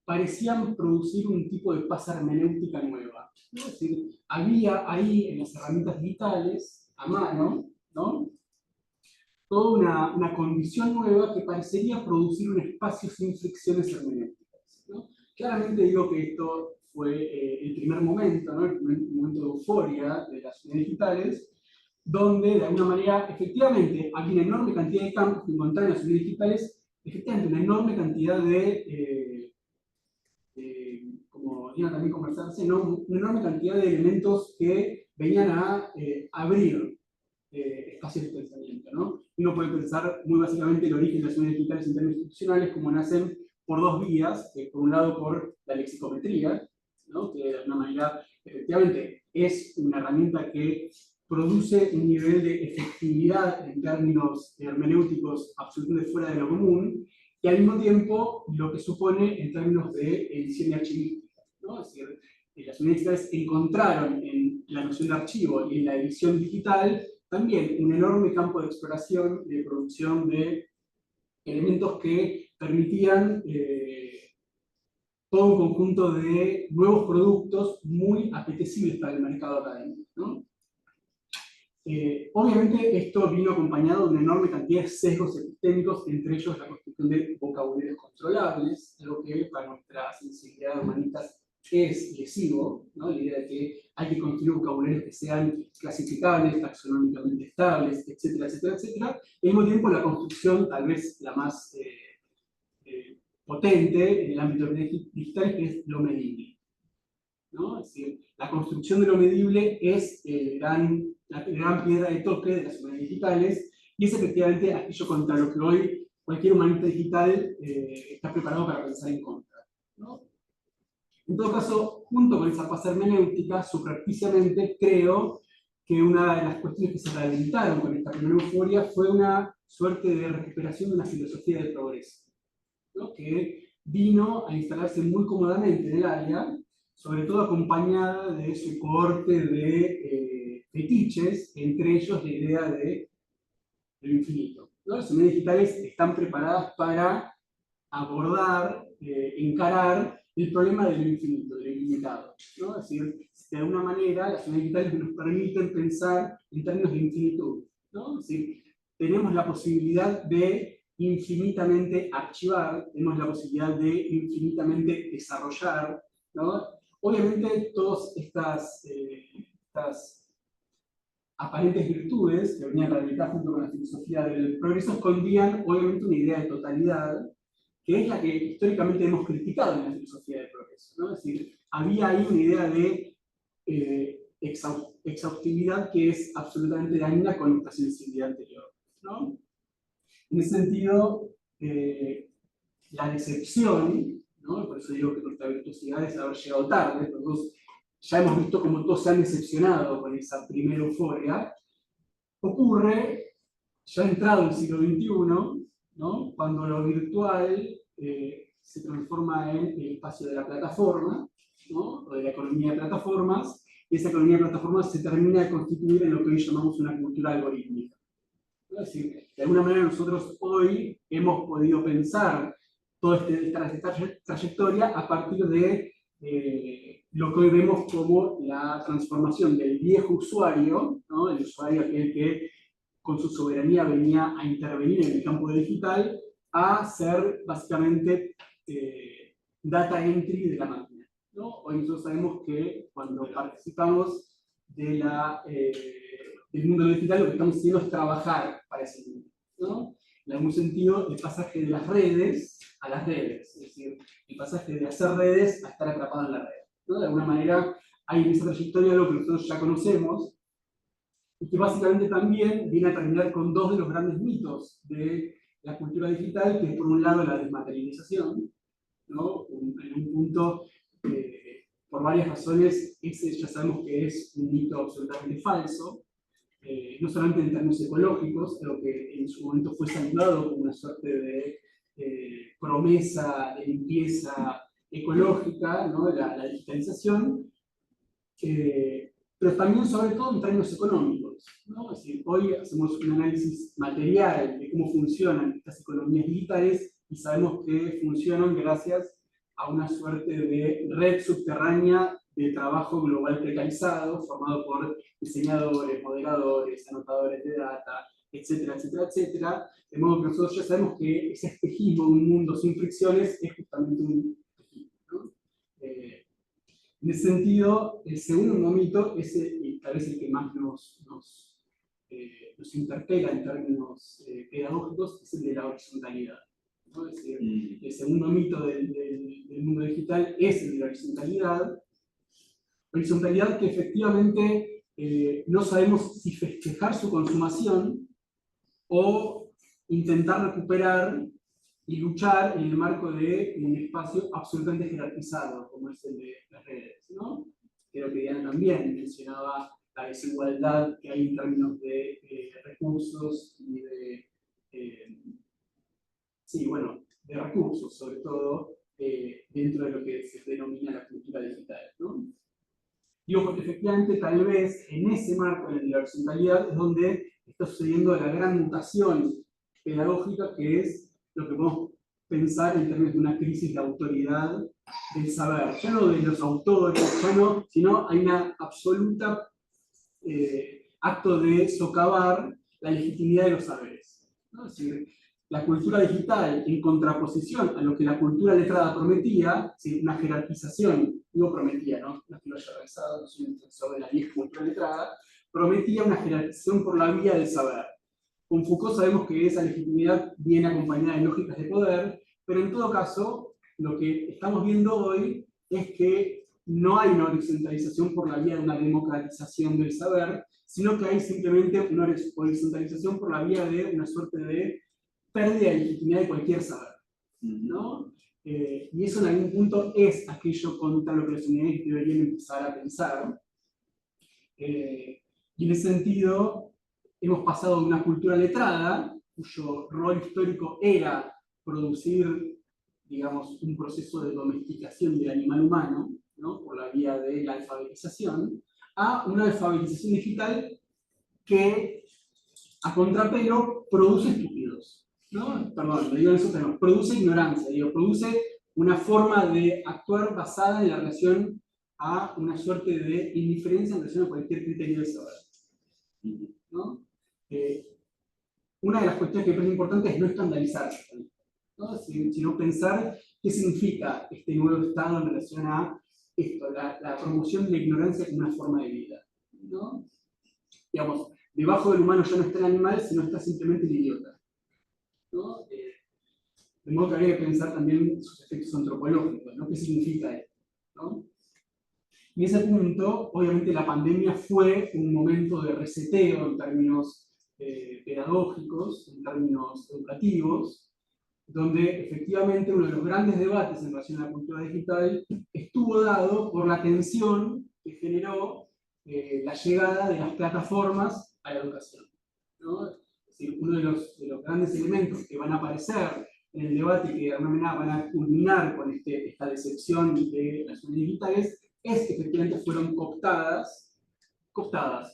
parecían producir un tipo de paz hermenéutica nueva, ¿no? Es decir, había ahí en las herramientas digitales, a mano, ¿no? Toda una condición nueva que parecería producir un espacio sin fricciones hermenéuticas, ¿no? Claramente digo que esto fue el primer momento, ¿no? El momento de euforia de las unidades digitales, donde de alguna manera efectivamente había una enorme cantidad de campos que encontrar en las unidades digitales, efectivamente una enorme cantidad como iban también conversarse, ¿no? Una enorme cantidad de elementos que venían a abrir espacios de pensamiento, ¿no? Uno puede pensar muy básicamente el origen de las unidades digitales en términos institucionales como nacen por dos vías, por un lado por la lexicometría, ¿no? Que de alguna manera efectivamente es una herramienta que produce un nivel de efectividad en términos hermenéuticos absolutamente fuera de lo común, y al mismo tiempo lo que supone en términos de edición y archivística, ¿no? Es decir, las unidades digitales encontraron en la noción de archivo y en la edición digital también un enorme campo de exploración y de producción de elementos que permitían todo un conjunto de nuevos productos muy apetecibles para el mercado académico, ¿no? Obviamente esto vino acompañado de una enorme cantidad de sesgos epistémicos, entre ellos la construcción de vocabularios controlables, algo que para nuestra sensibilidad de humanistas es lesivo, ¿no? La idea de que hay que construir vocabularios que sean clasificables, taxonómicamente estables, etcétera, etcétera, etcétera. Y al mismo tiempo la construcción, tal vez la más potente en el ámbito digital, que es lo medible, ¿no? Es decir, la construcción de lo medible es la gran piedra de toque de las humanidades digitales, y es efectivamente aquello contra lo que hoy cualquier humanista digital está preparado para pensar en contra, ¿no? En todo caso, junto con esa paz hermenéutica, subrepticiamente creo que una de las cuestiones que se ralentizaron con esta primera euforia fue una suerte de recuperación de una filosofía del progreso, ¿no? Que vino a instalarse muy cómodamente en el área, sobre todo acompañada de su cohorte de fetiches, entre ellos la idea de lo infinito, ¿no? Las humanidades digitales están preparadas para abordar, encarar el problema de lo infinito, de lo ilimitado, ¿no? Es decir, de alguna manera las humanidades digitales nos permiten pensar en términos de infinitud, ¿no? Es decir, tenemos la posibilidad de infinitamente archivar, tenemos la posibilidad de infinitamente desarrollar, ¿no? Obviamente todas estas aparentes virtudes que venían a la realidad junto con la filosofía del progreso escondían obviamente una idea de totalidad, que es la que históricamente hemos criticado en la filosofía del progreso, ¿no? Es decir, había ahí una idea de exhaustividad que es absolutamente dañina con nuestra sensibilidad anterior, ¿no? En ese sentido, la decepción, ¿no? Por eso digo que nuestra virtuosidad es haber llegado tarde, nosotros ya hemos visto cómo todos se han decepcionado con esa primera euforia, ocurre ya entrado el siglo XXI, ¿no? Cuando lo virtual se transforma en el espacio de la plataforma, ¿no? O de la economía de plataformas, y esa economía de plataformas se termina de constituir en lo que hoy llamamos una cultura algorítmica. Es decir, de alguna manera nosotros hoy hemos podido pensar toda esta trayectoria a partir de lo que hoy vemos como la transformación del viejo usuario, ¿no? El usuario aquel que con su soberanía venía a intervenir en el campo digital, a ser básicamente data entry de la máquina, ¿no? Hoy nosotros sabemos que cuando participamos de del mundo digital, lo que estamos haciendo es trabajar para ese mundo, ¿no? En algún sentido, el pasaje de las redes a las redes, es decir, el pasaje de hacer redes a estar atrapado en la red, ¿no? De alguna manera, hay en esa trayectoria algo que nosotros ya conocemos, y que básicamente también viene a terminar con dos de los grandes mitos de la cultura digital, que es por un lado la desmaterialización, ¿no? En un punto, por varias razones, ese ya sabemos que es un mito absolutamente falso, no solamente en términos ecológicos, pero que en su momento fue saludado como una suerte de promesa de limpieza ecológica, ¿no? La digitalización, pero también sobre todo en términos económicos, ¿no? Es decir, hoy hacemos un análisis material de cómo funcionan estas economías digitales y sabemos que funcionan gracias a una suerte de red subterránea de trabajo global precarizado, formado por diseñadores, moderadores, anotadores de data, etcétera, etcétera, etcétera. De modo que nosotros ya sabemos que ese espejismo de un mundo sin fricciones es justamente un espejismo, ¿no? En ese sentido, el segundo mito es tal vez el que más nos interpela en términos pedagógicos, es el de la horizontalidad, ¿no? Es decir, el segundo mito del mundo digital es el de la horizontalidad que efectivamente no sabemos si festejar su consumación o intentar recuperar y luchar en el marco de un espacio absolutamente jerarquizado, como es el de las redes, ¿no? Creo que Diana también mencionaba la desigualdad que hay en términos de recursos y de, sí, bueno, de recursos, sobre todo, dentro de lo que se denomina la cultura digital, ¿no? Digo, porque efectivamente tal vez en ese marco de la horizontalidad es donde está sucediendo la gran mutación pedagógica, que es lo que podemos pensar en términos de una crisis de autoridad del saber. Ya no de los autores, ya no, sino hay una absoluta acto de socavar la legitimidad de los saberes, ¿no? Es decir, la cultura digital, en contraposición a lo que la cultura letrada prometía, ¿sí? Una jerarquización, no prometía, ¿no? No es que lo haya realizado, no soy un defensor de la vieja cultura letrada, prometía una jerarquización por la vía del saber. Con Foucault sabemos que esa legitimidad viene acompañada de lógicas de poder, pero en todo caso, lo que estamos viendo hoy es que no hay una horizontalización por la vía de una democratización del saber, sino que hay simplemente una horizontalización por la vía de una suerte de pérdida de legitimidad de cualquier saber, ¿no? Y eso en algún punto es aquello contra lo que las unidades deberían empezar a pensar. Y en ese sentido, hemos pasado de una cultura letrada, cuyo rol histórico era producir, digamos, un proceso de domesticación del animal humano, ¿no? Por la vía de la alfabetización, a una alfabetización digital que, a contrapelo, produce estúpidos, ¿no? Perdón, lo digo en esos términos, produce ignorancia, digo, produce una forma de actuar basada en la relación a una suerte de indiferencia en relación a cualquier criterio de saber, ¿no? Una de las cuestiones que me parece importante es no escandalizarse, ¿no? Sino pensar qué significa este nuevo estado en relación a esto, la promoción de la ignorancia como una forma de vida, ¿no? Digamos, debajo del humano ya no está el animal, sino está simplemente el idiota, ¿no? De modo que habría que pensar también sus efectos antropológicos, ¿no? ¿Qué significa esto, ¿no? En ese punto, obviamente la pandemia fue un momento de reseteo en términos pedagógicos, en términos educativos, donde efectivamente uno de los grandes debates en relación a la cultura digital estuvo dado por la tensión que generó la llegada de las plataformas a la educación, ¿no? Es decir, uno de los grandes elementos que van a aparecer en el debate y que de alguna manera van a culminar con esta decepción de las redes digitales es que efectivamente fueron cooptadas,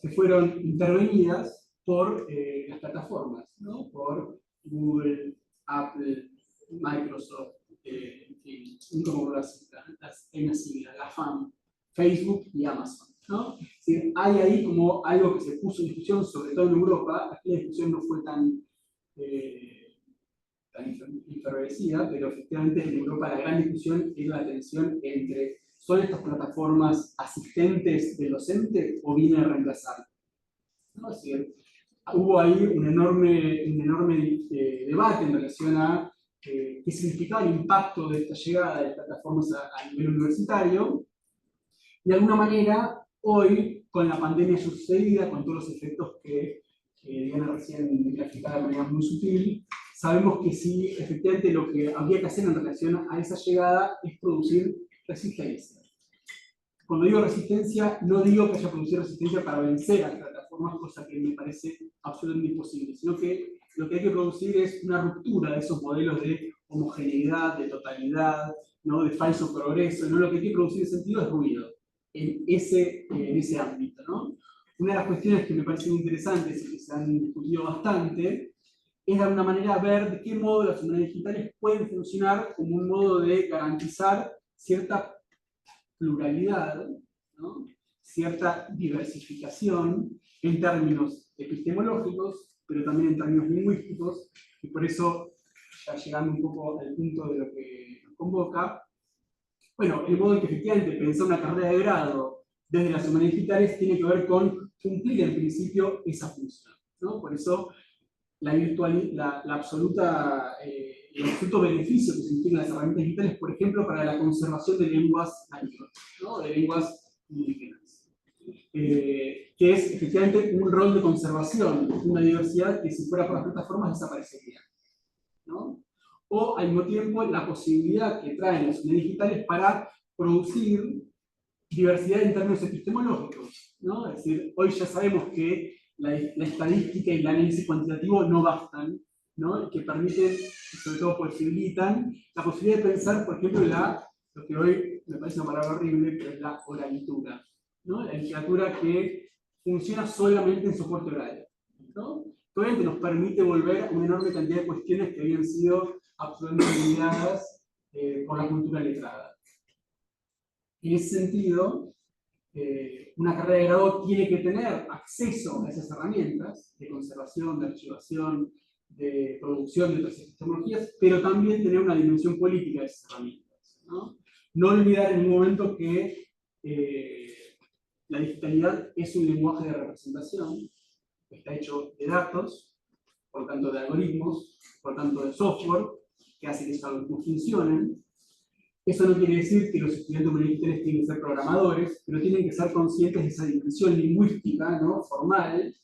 que fueron intervenidas por las plataformas, ¿no? Por Google, Apple, Microsoft, en fin, como las siglas, la FAM, Facebook y Amazon, ¿no? Es decir, hay ahí como algo que se puso en discusión, sobre todo en Europa. Aquí la discusión no fue tan enfervecida, pero efectivamente en Europa la gran discusión era la tensión entre ¿son estas plataformas asistentes del docente o vienen a reemplazar? ¿No? Es decir, hubo ahí un enorme debate en relación a qué significaba el impacto de esta llegada de plataformas a nivel universitario. De alguna manera, hoy, con la pandemia sucedida, con todos los efectos que Diana recién graficaba de manera muy sutil, sabemos que sí, efectivamente, lo que habría que hacer en relación a esa llegada es producir resistencia. Cuando digo resistencia, no digo que haya producir resistencia para vencer a las plataformas, cosa que me parece absolutamente imposible, sino que lo que hay que producir es una ruptura de esos modelos de homogeneidad, de totalidad, ¿no? De falso progreso, ¿no? Lo que hay que producir en sentido es ruido, en ese ámbito, ¿no? Una de las cuestiones que me parecen interesantes y que se han discutido bastante es de alguna manera ver de qué modo las humanidades digitales pueden funcionar como un modo de garantizar cierta pluralidad, ¿no? Cierta diversificación en términos epistemológicos, pero también en términos lingüísticos, y por eso, ya llegando un poco al punto de lo que nos convoca, bueno, el modo en que efectivamente pensar una carrera de grado desde las humanidades digitales tiene que ver con cumplir en principio esa función, ¿no? Por eso el absoluto beneficio que significan las herramientas digitales, por ejemplo, para la conservación de lenguas nativas, ¿no? De lenguas indígenas. Que es efectivamente un rol de conservación, una diversidad que si fuera por las plataformas desaparecería, ¿no? O al mismo tiempo la posibilidad que traen las unidades digitales para producir diversidad en términos epistemológicos, ¿no? Es decir, hoy ya sabemos que la estadística y el análisis cuantitativo no bastan, ¿no? Que permiten, y sobre todo posibilitan, la posibilidad de pensar, por ejemplo, lo que hoy me parece una palabra horrible, pero es la oralitura, ¿no? La literatura que funciona solamente en soporte oral, ¿no? Obviamente nos permite volver a una enorme cantidad de cuestiones que habían sido absolutamente olvidadas por la cultura letrada. En ese sentido, una carrera de grado tiene que tener acceso a esas herramientas de conservación, de archivación, de producción de otras tecnologías, pero también tener una dimensión política de esas herramientas, ¿no? No olvidar en ningún momento que la digitalidad es un lenguaje de representación, está hecho de datos, por tanto de algoritmos, por tanto de software, que hace que esos algoritmos funcionen. Eso no quiere decir que los estudiantes humanitarios tienen que ser programadores, pero tienen que ser conscientes de esa dimensión lingüística, ¿no? Formal,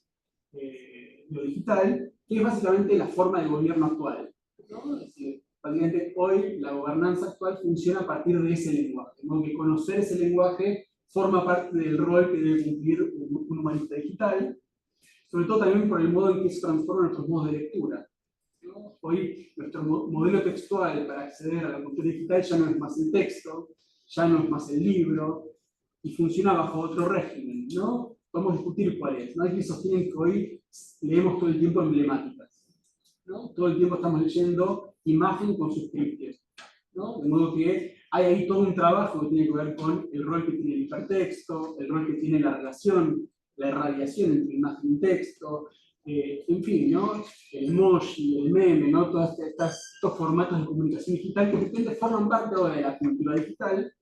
lo digital, que es básicamente la forma de gobierno actual, ¿no? Es decir, básicamente hoy la gobernanza actual funciona a partir de ese lenguaje, ¿no? Que conocer ese lenguaje forma parte del rol que debe cumplir un humanista digital, sobre todo también por el modo en que se transforman nuestros modos de lectura, ¿no? Hoy nuestro modelo textual para acceder a la cultura digital ya no es más el texto, ya no es más el libro, y funciona bajo otro régimen, ¿no? Podemos discutir cuál es, ¿no? Hay que sostienen que hoy leemos todo el tiempo emblemáticas, ¿no? Todo el tiempo estamos leyendo imagen con suscripción, ¿no? De modo que hay ahí todo un trabajo que tiene que ver con el rol que tiene el hipertexto, el rol que tiene la relación, la irradiación entre imagen y texto, en fin, ¿no? El emoji, el meme, ¿no? Todos estos formatos de comunicación digital que de repente forman parte ahora de la cultura digital,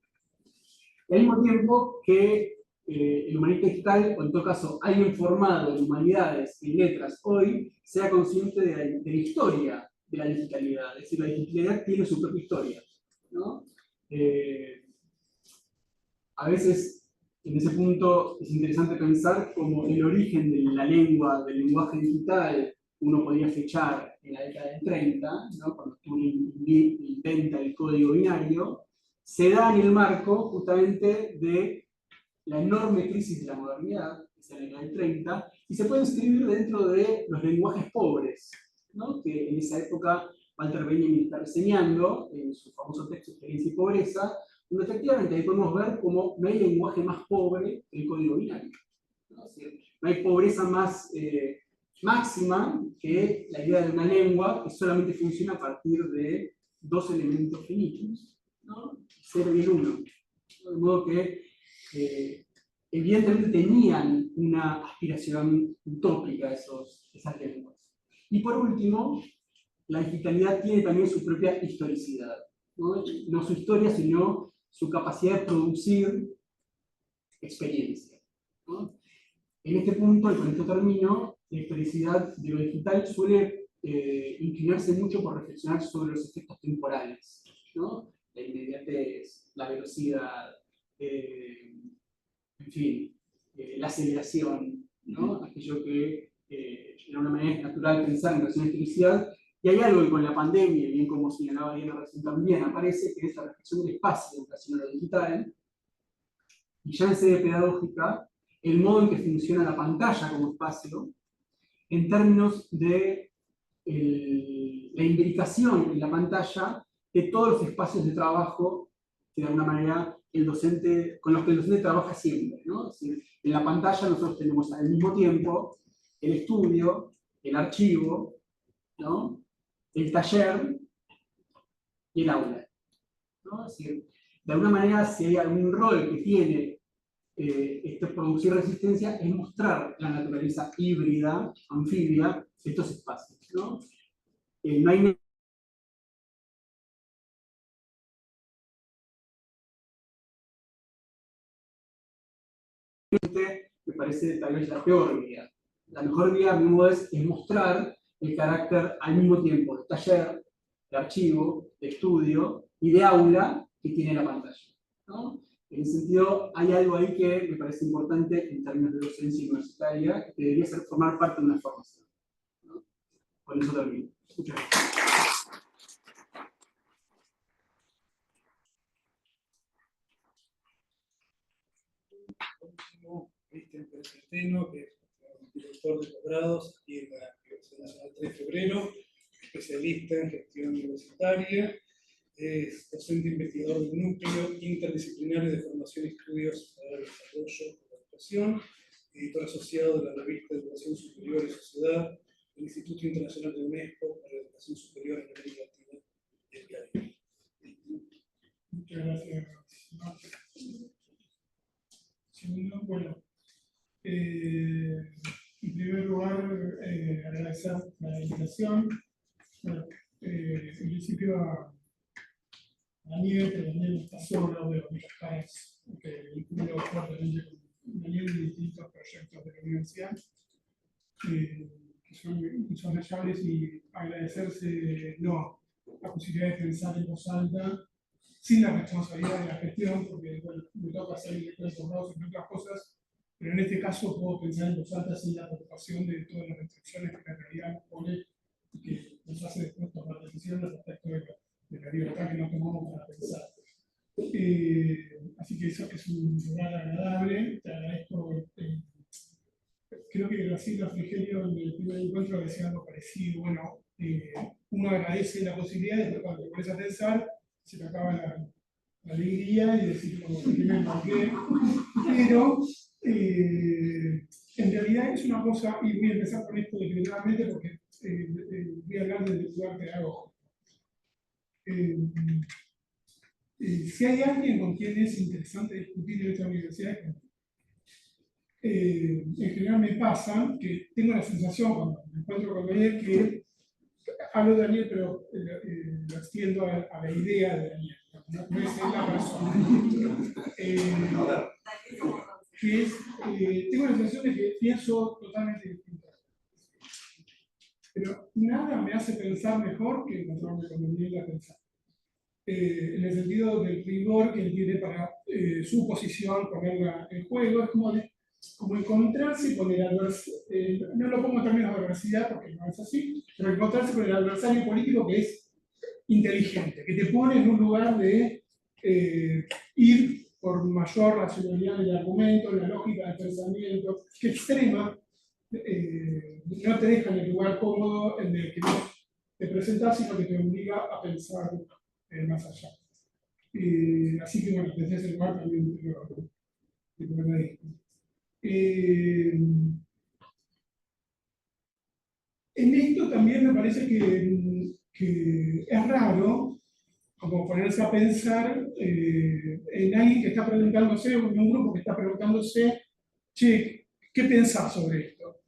y al mismo tiempo que el humanista digital, o en todo caso alguien formado en humanidades y letras hoy, sea consciente de la historia de la digitalidad. Es decir, la digitalidad tiene su propia historia, ¿no? A veces, en ese punto, es interesante pensar cómo el origen de la lengua, del lenguaje digital, uno podría fechar en la década del 30, ¿no? Cuando Turing inventa el código binario, se da en el marco justamente de la enorme crisis de la modernidad, que es en la década del 30, y se puede inscribir dentro de los lenguajes pobres, ¿no? Que en esa época Walter Benjamin está reseñando en su famoso texto Experiencia y Pobreza, donde efectivamente ahí podemos ver cómo no hay lenguaje más pobre que el código binario. ¿No? Es decir, no hay pobreza más máxima que la idea de una lengua que solamente funciona a partir de dos elementos finitos, ¿no? 0 y el 1. De modo que evidentemente tenían una aspiración utópica esas lenguas. Y por último, la digitalidad tiene también su propia historicidad. No su historia, sino su capacidad de producir experiencia, ¿no? En este punto, y con esto termino, la historicidad de lo digital suele inclinarse mucho por reflexionar sobre los efectos temporales, ¿no? La inmediatez, la velocidad, en fin, la aceleración, ¿no? Aquello que de una manera es natural pensar en relación a historicidad. Y hay algo que con la pandemia, bien como señalaba Diana recién también, aparece, que es la reflexión del espacio en relación a lo digital. Y ya en sede pedagógica, el modo en que funciona la pantalla como espacio, en términos de la imbricación en la pantalla de todos los espacios de trabajo que de alguna manera con los que el docente trabaja siempre, ¿no? Es decir, en la pantalla nosotros tenemos al mismo tiempo el estudio, el archivo, ¿no? El taller y el aula, ¿no? Es decir, de alguna manera, si hay algún rol que tiene producir resistencia, es mostrar la naturaleza híbrida, anfibia, de estos espacios, ¿no? No hay me parece tal vez la peor vía. La mejor vía, a mi modo, es mostrar el carácter al mismo tiempo de taller, de archivo, de estudio y de aula que tiene la pantalla, ¿no? En ese sentido, hay algo ahí que me parece importante en términos de docencia universitaria, que debería formar parte de una formación, ¿no? Con eso termino. Muchas gracias. Cristian Pérez Centeno, que es director de posgrados aquí en la Universidad Nacional 3 de Febrero, especialista en gestión universitaria, es docente investigador del Núcleo Interdisciplinario de Formación y Estudios para el Desarrollo de la Educación, editor asociado de la revista de Educación Superior y Sociedad del Instituto Internacional de UNESCO para la Educación Superior en América Latina y el Caribe. Muchas gracias. Segundo, bueno, en primer lugar, agradecer la invitación. Bueno, en principio a Daniel, que también está solo de los caras que vinculo fuertemente con Daniel y distintos proyectos de la universidad, que son insoslayables, y agradecerse la posibilidad de pensar en voz alta sin la responsabilidad de la gestión, porque bueno, me toca hacer directores borrados entre otras cosas, pero en este caso puedo pensar en voz alta sin la preocupación de todas las restricciones que la realidad nos pone y que nos hace después tomar decisiones respecto de la libertad que no tomamos para pensar. Así que eso es un lugar agradable. Te agradezco. Creo que Graciela Frigerio en el primer encuentro decía algo parecido. Bueno, uno agradece la posibilidad y después cuando te pones a pensar, se te acaba la alegría y decir como que tiene por qué. Pero en realidad es una cosa, y voy a empezar con esto definitivamente porque voy a hablar del lugar pedagógico. Si hay alguien con quien es interesante discutir en esta universidad, en general me pasa que tengo la sensación cuando me encuentro con Daniel que hablo de Daniel, pero lo extiendo a la idea de Daniel, no es él la persona. Tengo la sensación de que pienso totalmente distinto. Pero nada me hace pensar mejor que encontrarme con Daniel a pensar. En el sentido del rigor que él tiene para su posición, ponerla en juego, es como encontrarse con el adversario, no lo pongo en términos de adversidad porque no es así, pero encontrarse con el adversario político que es inteligente, que te pone en un lugar de ir por mayor racionalidad del argumento, la lógica del pensamiento, que extrema, no te deja en el lugar cómodo en el que te presentas, sino que te obliga a pensar más allá. Así que bueno, desde ese lugar también te lo agradezco. En esto también me parece que es raro como ponerse a pensar en alguien que está preguntándose, o en un grupo que está preguntándose, che, ¿qué pensás sobre esto?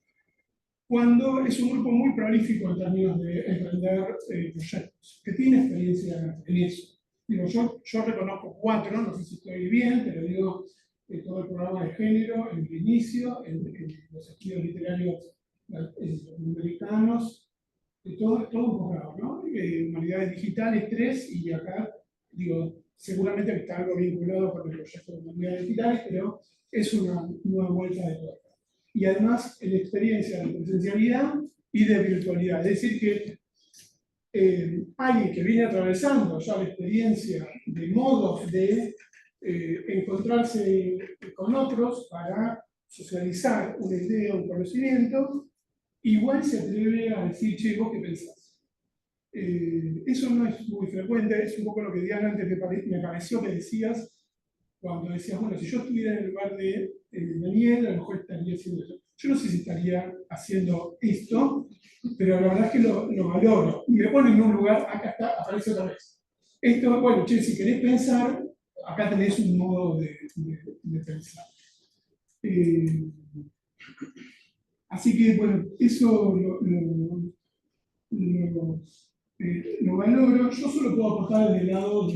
Cuando es un grupo muy prolífico en términos de emprender proyectos, que tiene experiencia en eso. Digo, yo reconozco 4, no sé si estoy bien, pero digo, todo el programa de género, en el inicio, en los estudios literarios latinoamericanos, todo un posgrado, ¿no? Humanidades digitales 3, y acá, digo, seguramente está algo vinculado con el proyecto de humanidades digitales, pero es una nueva vuelta de tuerca. Y además, en experiencia de presencialidad y de virtualidad. Es decir, que alguien que viene atravesando ya la experiencia de modos de encontrarse con otros para socializar una idea, un conocimiento, igual se atreve a decir, che, ¿vos qué pensás? Eso no es muy frecuente, es un poco lo que Diana antes me pareció que decías, cuando decías, bueno, si yo estuviera en el lugar de Daniel, a lo mejor estaría haciendo eso. Yo no sé si estaría haciendo esto, pero la verdad es que lo valoro. Y me pone en un lugar, acá está, aparece otra vez. Esto, bueno, che, si querés pensar, acá tenés un modo de pensar. Así que, bueno, eso lo valoro. Yo solo puedo aportar desde el lado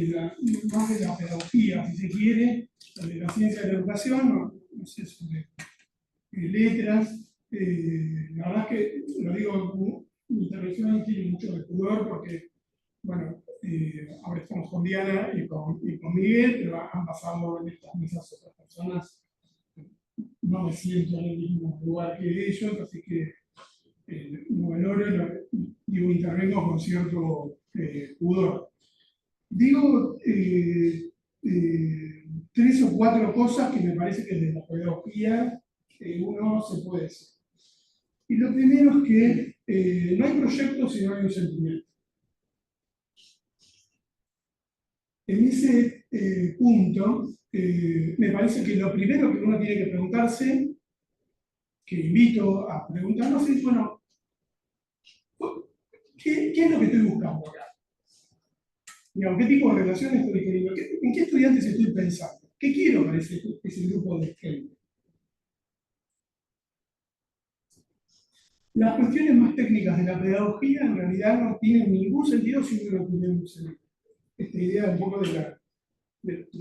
más de la pedagogía, si se quiere, de la ciencia de la educación, no sé, sobre letras. La verdad es que, lo digo, mi intervención tiene mucho de pudor porque, bueno, ahora estamos con Diana y con Miguel, pero han pasado en estas mesas otras personas. No me siento en el mismo lugar que ellos, así que lo valoro y intervengo con cierto pudor. Digo 3 o 4 cosas que me parece que desde la pedagogía uno se puede decir. Y lo primero es que no hay proyectos si no hay un sentimiento. En ese punto, me parece que lo primero que uno tiene que preguntarse, que invito a preguntarnos, es, bueno, ¿qué es lo que estoy buscando acá? Digamos, ¿qué tipo de relaciones estoy queriendo? ¿En qué estudiantes estoy pensando? ¿Qué quiero para ese grupo de gente? Las cuestiones más técnicas de la pedagogía en realidad no tienen ningún sentido si uno no tiene un sentido. Esta idea un poco de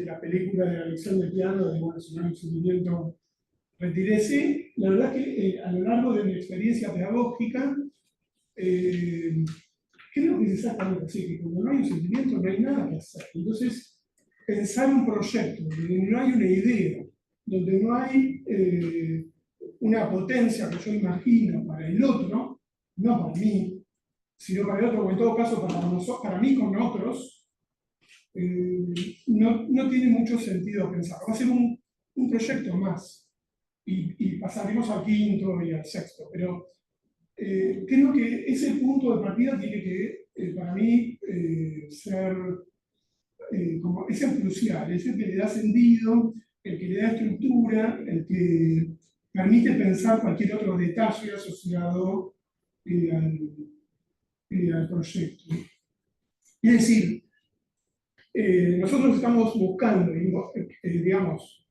la película de la lección de piano, de bueno, si no hay un sentimiento, retírese. La verdad es que a lo largo de mi experiencia pedagógica, creo que es exactamente así, que cuando no hay un sentimiento no hay nada que hacer. Entonces, pensar un proyecto donde no hay una idea, donde no hay una potencia que yo imagino para el otro, no para mí, sino para el otro, o en todo caso para mí con otros, no tiene mucho sentido pensar. Va a ser un proyecto más, y pasaremos al quinto y al sexto, pero creo que ese punto de partida tiene que, para mí, ser como es el crucial, es el que le da sentido, el que le da estructura, el que permite pensar cualquier otro detalle asociado y al proyecto. Es decir, nosotros estamos buscando, digamos,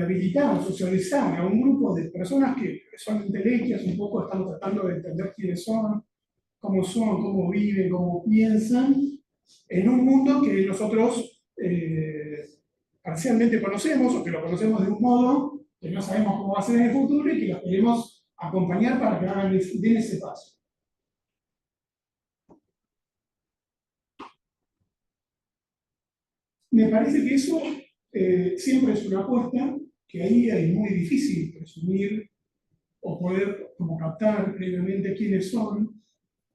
habilitar, socializar a un grupo de personas que son intelectuales, un poco están tratando de entender quiénes son, cómo viven, cómo piensan, en un mundo que nosotros parcialmente conocemos, o que lo conocemos de un modo, que no sabemos cómo va a ser en el futuro y que los queremos acompañar para que den ese paso. Me parece que eso siempre es una apuesta, que ahí es muy difícil presumir o poder como captar previamente quiénes son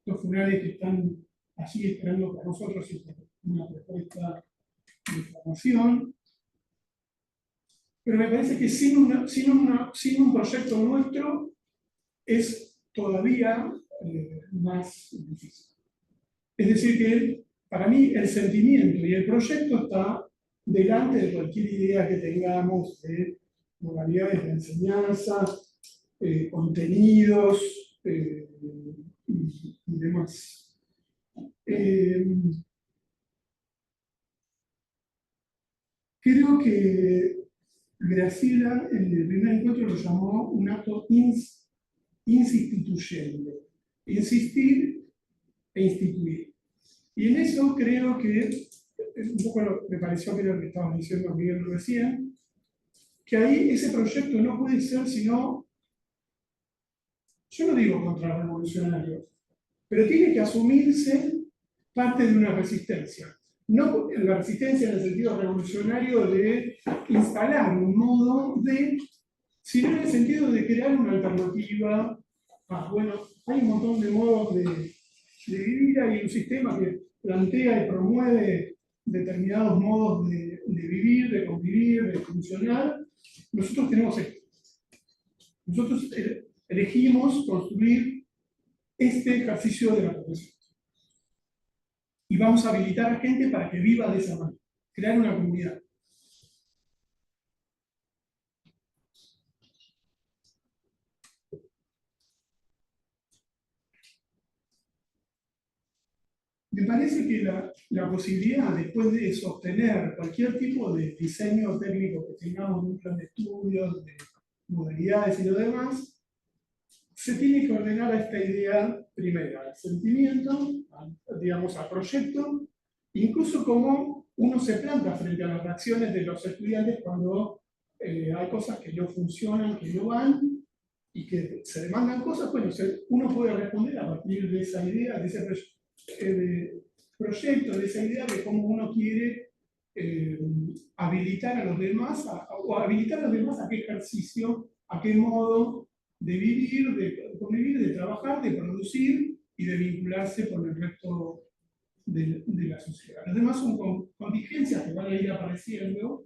los funales que están allí esperando por nosotros y por una propuesta de información. Pero me parece que sin un proyecto nuestro es todavía más difícil. Es decir, que para mí el sentimiento y el proyecto está delante de cualquier idea que tengamos de modalidades de enseñanza, contenidos y demás. Creo que Graciela en el primer encuentro lo llamó un acto instituyente, insistir e instituir. Y en eso creo que, un poco me pareció que era lo que estaba diciendo Miguel recién, que ahí ese proyecto no puede ser sino, yo no digo contrarrevolucionario, pero tiene que asumirse parte de una resistencia. No la resistencia en el sentido revolucionario de instalar un modo de, sino en el sentido de crear una alternativa. Bueno, hay un montón de modos de vivir, hay un sistema que plantea y promueve determinados modos de vivir, de convivir, de funcionar. Nosotros tenemos esto. Nosotros elegimos construir este ejercicio de la profesión. Y vamos a habilitar a gente para que viva de esa manera, crear una comunidad. Me parece que la posibilidad, después de sostener cualquier tipo de diseño técnico que tengamos, un plan de estudios, de modalidades y lo demás, se tiene que ordenar a esta idea primera, al sentimiento, digamos, al proyecto, incluso cómo uno se planta frente a las reacciones de los estudiantes cuando hay cosas que no funcionan, que no van, y que se demandan cosas. Bueno, uno puede responder a partir de esa idea, de ese proyecto, de esa idea de cómo uno quiere habilitar a los demás, o habilitar a los demás a qué ejercicio, a qué modo de vivir, de convivir, de trabajar, de producir y de vincularse con el resto de la sociedad. Los demás son contingencias que van a ir apareciendo,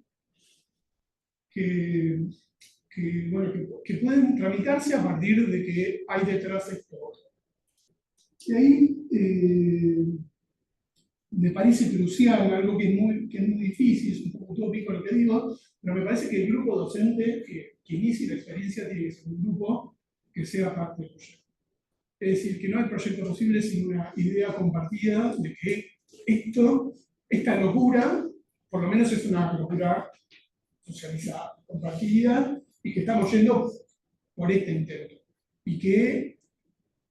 que pueden tramitarse a partir de que hay detrás esto otro. Y ahí me parece crucial, algo que es muy difícil, es un poco utópico lo que digo, pero me parece que el grupo docente que inicie la experiencia tiene que ser un grupo que sea parte del proyecto. Es decir, que no hay proyecto posible sin una idea compartida de que esta locura, por lo menos es una locura socializada, compartida, y que estamos yendo por este intento. Y que,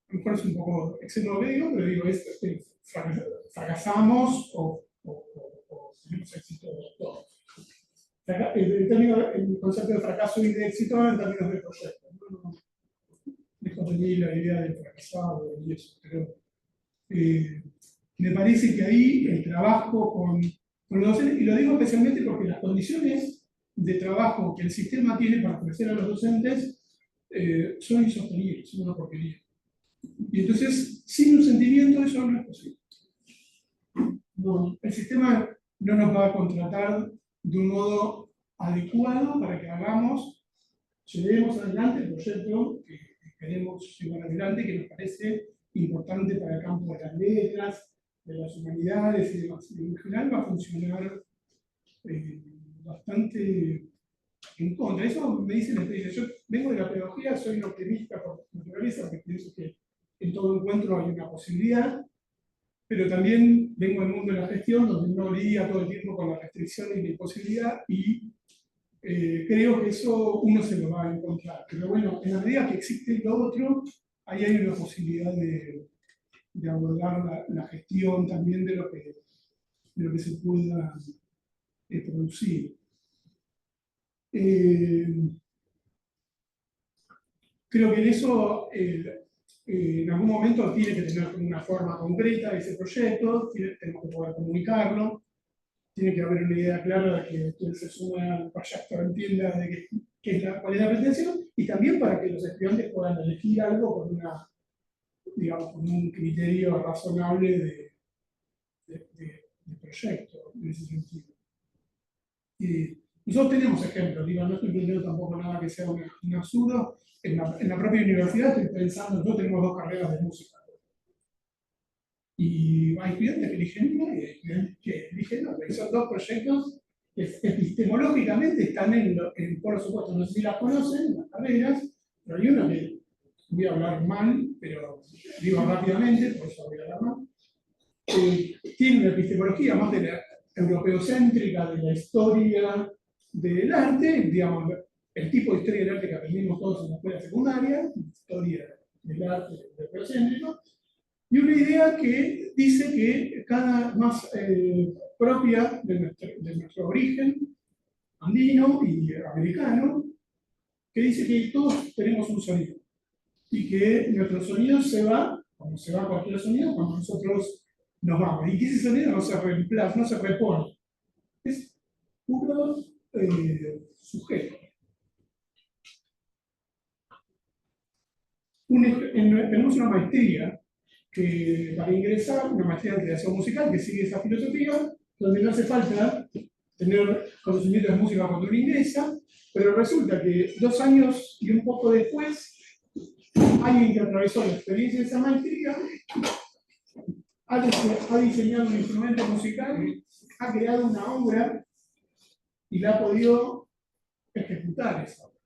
a lo mejor es un poco exenobeo, pero digo, fracasamos o tenemos éxito todos. El concepto de fracaso y de éxito en términos de proyecto. No dejo de mí la idea de fracasado y eso, pero me parece que ahí el trabajo con los docentes, y lo digo especialmente porque las condiciones de trabajo que el sistema tiene para ofrecer a los docentes son insostenibles, son una porquería. Y entonces, sin un sentimiento, eso no es posible. No, el sistema no nos va a contratar de un modo adecuado para que llevemos adelante el proyecto que queremos llevar adelante, que nos parece importante para el campo de las letras, de las humanidades y demás. Y en general va a funcionar bastante en contra. Eso me dicen, yo vengo de la pedagogía, soy un optimista por naturaleza, porque pienso que en todo encuentro hay una posibilidad, pero también vengo del mundo de la gestión, donde uno lidia todo el tiempo con la restricción y la imposibilidad, y creo que eso uno se lo va a encontrar. Pero bueno, en la medida que existe lo otro, ahí hay una posibilidad de abordar la gestión también de lo que se pueda producir. Creo que en eso, en algún momento tiene que tener una forma concreta ese proyecto, tenemos que poder comunicarlo, tiene que haber una idea clara de que quien se suma al proyecto entienda de cuál es la pretensión, y también para que los estudiantes puedan elegir algo con digamos, con un criterio razonable de proyecto, en ese sentido. Nosotros tenemos ejemplos, no estoy entendiendo tampoco nada que sea un absurdo. En la propia universidad estoy pensando, nosotros tenemos 2 carreras de música. Y hay estudiantes que eligen una y hay estudiantes que eligen otra. Y son 2 proyectos que epistemológicamente están por supuesto, no sé si las conocen, las carreras, pero hay una que voy a hablar mal, pero digo rápidamente, por eso voy a hablar mal. Tiene una epistemología más de la europeocéntrica, de la historia del arte, digamos, el tipo de historia del arte que aprendimos todos en la escuela secundaria, historia del arte europeocéntrico, y una idea que dice que cada más propia de nuestro origen andino y americano, que dice que todos tenemos un sonido y que nuestro sonido se va, como se va cualquier sonido, cuando nosotros nos vamos, y que ese sonido no se reemplaza, no se repone, es puro sujeto. Tenemos una maestría para ingresar, una maestría de creación musical que sigue esa filosofía, donde no hace falta tener conocimientos de música cuando uno ingresa, pero resulta que 2 años y un poco después, alguien que atravesó la experiencia de esa maestría ha diseñado un instrumento musical, ha creado una obra y la ha podido ejecutar esa obra,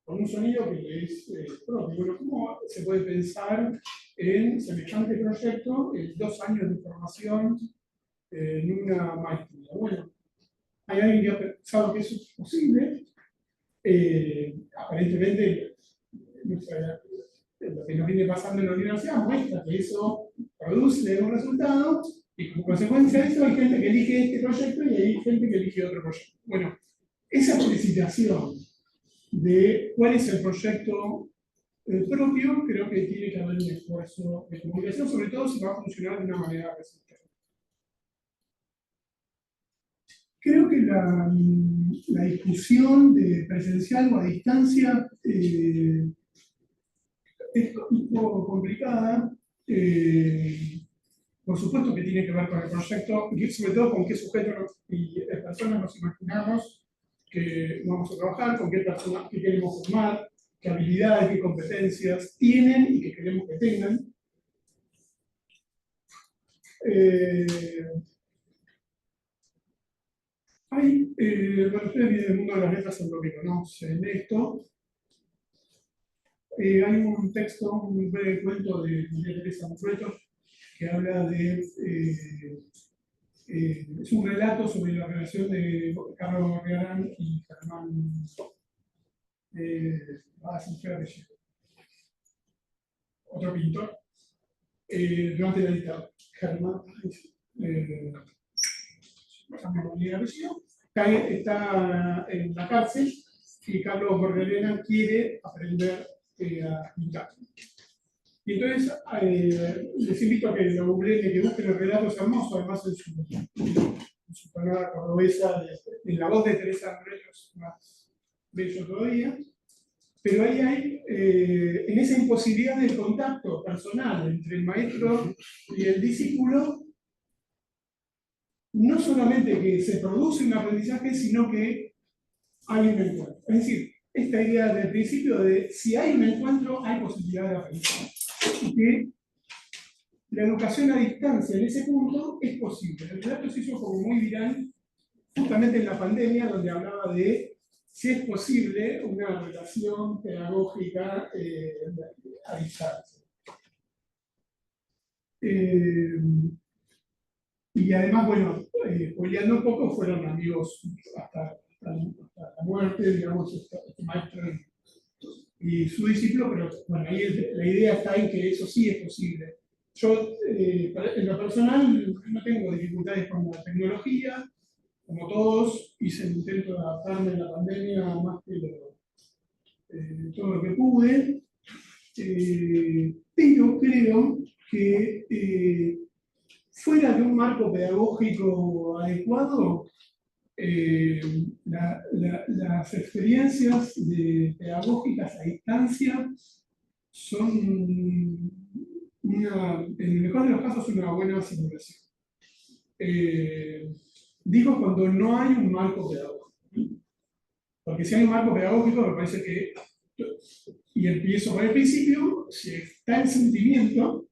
con un sonido que le es propio. Bueno, ¿cómo se puede pensar en semejante proyecto en 2 años de formación en una maestría? Bueno, hay alguien que ha pensado que eso es posible. Aparentemente, lo que nos viene pasando en la universidad muestra que eso produce un resultado, y como consecuencia de eso hay gente que elige este proyecto y hay gente que elige otro proyecto. Bueno, esa felicitación de cuál es el proyecto propio, creo que tiene que haber un esfuerzo de comunicación, sobre todo si va a funcionar de una manera resistente. Creo que la discusión de presencial o a distancia es un poco complicada. Por supuesto que tiene que ver con el proyecto, y sobre todo con qué sujetos y personas nos imaginamos que vamos a trabajar, con qué personas que queremos formar, qué habilidades, qué competencias tienen y que queremos que tengan. Bueno, ustedes vienen del mundo de las letras, seguro que conocen esto. Hay un texto, un breve cuento de María Teresa Manfredo, que habla de. Es un relato sobre la relación de Carlos Barriarán y Germán. Otro pintor, durante la dictadura. Germán. Está en la cárcel y Carlos Borgelena quiere aprender a pintar. Y entonces les invito a que lo googleen, que busquen el relato, es hermoso, además en su palabra cordobesa, en la voz de Teresa Andrés, es más bello todavía. Pero ahí hay, en esa imposibilidad del contacto personal entre el maestro y el discípulo, no solamente que se produce un aprendizaje, sino que hay un encuentro. Es decir, esta idea del principio de si hay un encuentro, hay posibilidad de aprendizaje. Y que la educación a distancia en ese punto es posible. El relato se hizo como muy viral justamente en la pandemia, donde hablaba de si es posible una relación pedagógica a distancia. Y además, bueno, spoileando un poco, fueron amigos hasta la muerte, digamos, este maestro y su discípulo, pero bueno, ahí la idea está en que eso sí es posible. Yo, en lo personal, no tengo dificultades con la tecnología, como todos, hice el intento de adaptarme en la pandemia más que todo lo que pude, pero creo que fuera de un marco pedagógico adecuado, las experiencias pedagógicas a distancia son, en el mejor de los casos, una buena simulación. Digo cuando no hay un marco pedagógico. Porque si hay un marco pedagógico, me parece que, y empiezo por el principio, si está el sentimiento,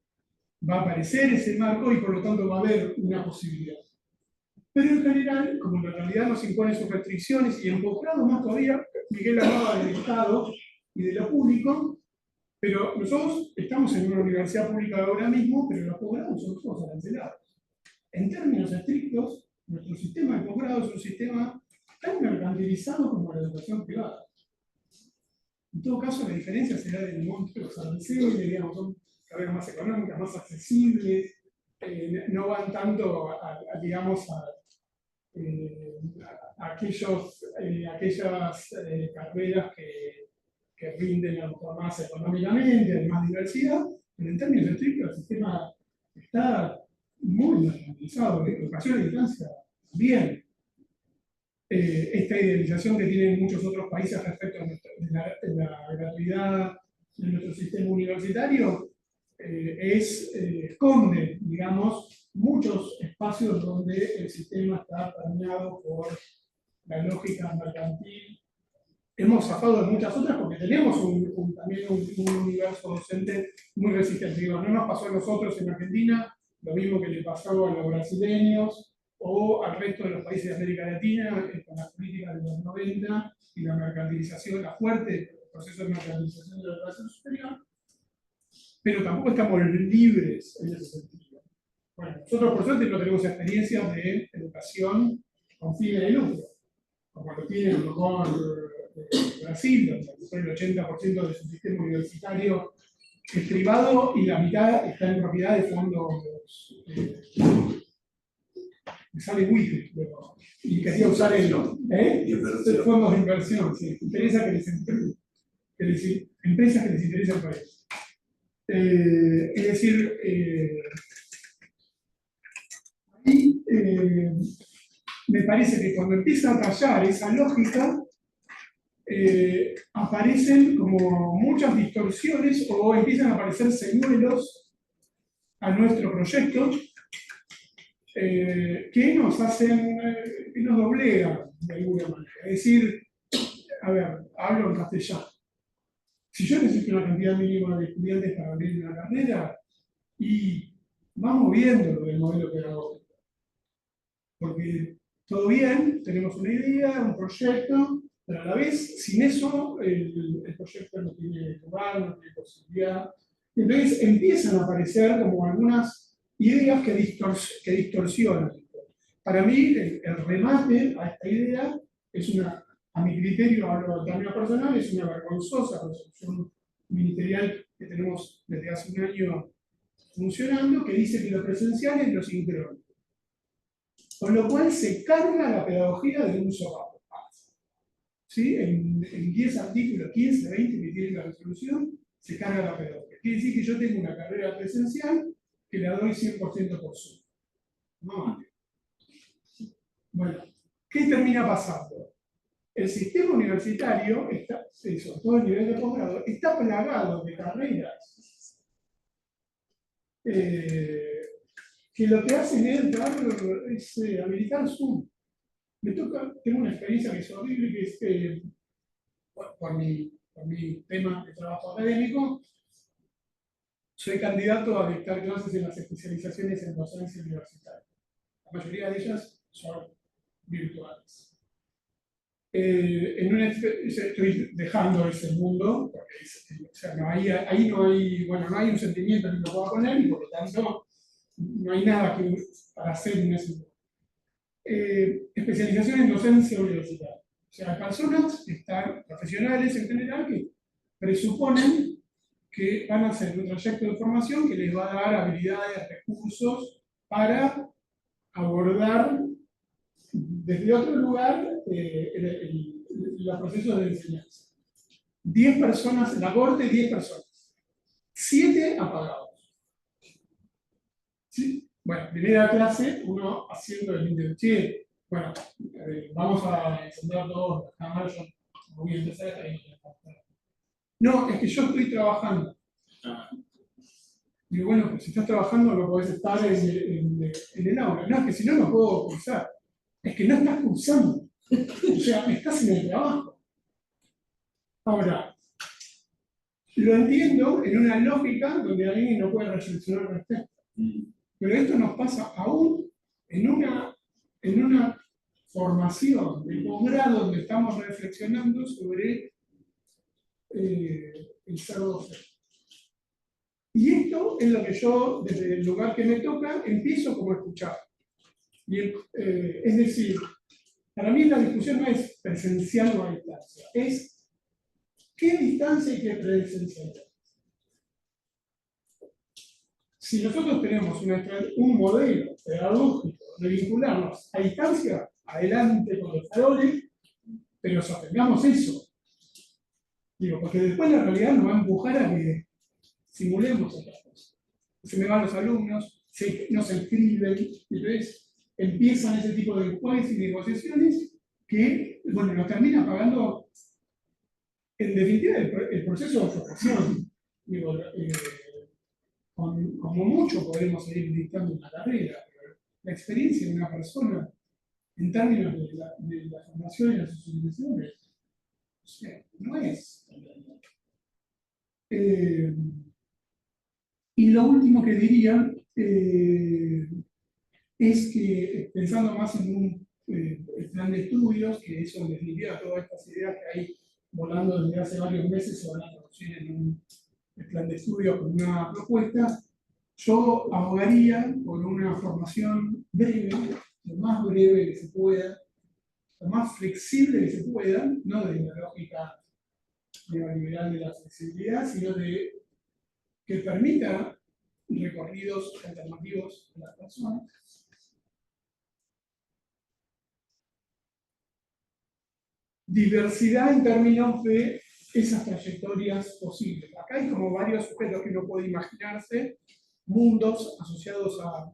va a aparecer ese marco y por lo tanto va a haber una posibilidad. Pero en general, como la realidad nos impone sus restricciones, y en posgrado más todavía, Miguel hablaba del Estado y de lo público, pero nosotros estamos en una universidad pública ahora mismo, pero los posgrados son todos arancelados. En términos estrictos, nuestro sistema de posgrado es un sistema tan mercantilizado como la educación privada. En todo caso, la diferencia será del monto de los aranceles, digamos, son carreras más económicas, más accesibles, no van tanto digamos, aquellas carreras que rinden a lo mejor más económicamente, hay más diversidad, pero en términos estrictos el sistema está muy mercantilizado, la educación a distancia bien. Esta idealización que tienen muchos otros países respecto de la gratuidad de nuestro sistema universitario esconde, digamos, muchos espacios donde el sistema está permeado por la lógica mercantil. Hemos zafado de muchas otras porque tenemos también un universo docente muy resistente. Digo, no nos pasó a nosotros en Argentina lo mismo que le pasó a los brasileños o al resto de los países de América Latina con las políticas de los 90 y la mercantilización, la fuerte proceso de mercantilización de la educación superior, pero tampoco estamos libres en ese sentido. Bueno, nosotros por suerte no tenemos experiencias de educación con fines de lucro, como lo tiene a lo mejor Brasil, donde el 80% de su sistema universitario es privado y la mitad está en propiedad de fondos. Me sale Wi-Fi, pero y quería usar los fondos de inversión. Sí, interesa empresas que les interesa el país. Es decir, ahí me parece que cuando empieza a tallar esa lógica, aparecen como muchas distorsiones o empiezan a aparecer señuelos a nuestro proyecto que nos hacen, que nos doblegan de alguna manera. Es decir, a ver, hablo en castellano. Si yo necesito una cantidad mínima de estudiantes para abrir una carrera, y vamos viendo lo del modelo pedagógico. Porque todo bien, tenemos una idea, un proyecto, pero a la vez, sin eso, el proyecto no tiene lugar, no tiene posibilidad. Entonces empiezan a aparecer como algunas ideas que distorsionan. Para mí, el remate a esta idea es a mi criterio, hablo de términos personal, es una vergonzosa resolución ministerial que tenemos desde hace un año funcionando, que dice que lo presencial es lo sincrónico. Con lo cual se carga la pedagogía de un sopapo. ¿Sí? En 10 artículos, 15, 20 que tiene la resolución, se carga la pedagogía. Quiere decir que yo tengo una carrera presencial que la doy 100% por Zoom. No. Bueno, ¿qué termina pasando? El sistema universitario, sobre todo el nivel de posgrado, está plagado de carreras que lo que hacen es habilitar Zoom. Tengo una experiencia que es horrible, que es por mi tema de trabajo académico, soy candidato a dictar clases en las especializaciones en docencia universitaria. La mayoría de ellas son virtuales. Estoy dejando ese mundo, porque ahí no hay un sentimiento ni lo puedo poner, y por lo tanto no hay nada para hacer en ese lugar. Especialización en docencia universitaria. O sea, personas que están profesionales en general que presuponen que van a hacer un trayecto de formación que les va a dar habilidades, recursos para abordar desde otro lugar los procesos de enseñanza. 10 personas en la corte, 10 personas. 7 apagados. ¿Sí? Bueno, primera clase, uno haciendo el intento. Che, bueno, vamos a encender todos las cámaras, yo voy a empezar ahí. No, es que yo estoy trabajando. Digo, bueno, pues si estás trabajando no podés estar en el aula. No, es que si no, no puedo cursar. Es que no estás cursando. O sea, estás en el trabajo. Ahora, lo entiendo en una lógica donde alguien no puede reflexionar al respecto. Pero esto nos pasa aún en una formación de posgrado donde estamos reflexionando sobre el ser docente. Y esto es lo que yo, desde el lugar que me toca, empiezo como a escuchar. Es decir, para mí la discusión no es presencial o a distancia, es qué distancia y qué presencialidad. Si nosotros tenemos un modelo pedagógico de vincularnos a distancia, adelante con los faroles, pero sostengamos eso. Digo, porque después la realidad nos va a empujar a que simulemos otras cosas. Se me van los alumnos, no se inscriben, y entonces empiezan ese tipo de encuentros y negociaciones que, bueno, nos termina pagando, en definitiva, el proceso de formación. Digo, como mucho podemos seguir dictando una carrera, pero la experiencia de una persona en términos de la formación y las socializaciones, o sea, no es. Y lo último que diría es que, pensando más en un plan de estudios, que eso en definitiva todas estas ideas que hay volando desde hace varios meses se van a traducir en un plan de estudios con una propuesta, yo abogaría por una formación breve, lo más breve que se pueda, lo más flexible que se pueda, no de la lógica neoliberal de la flexibilidad, sino de que permita recorridos alternativos a las personas. Diversidad en términos de esas trayectorias posibles. Acá hay como varios sujetos que uno puede imaginarse, mundos asociados a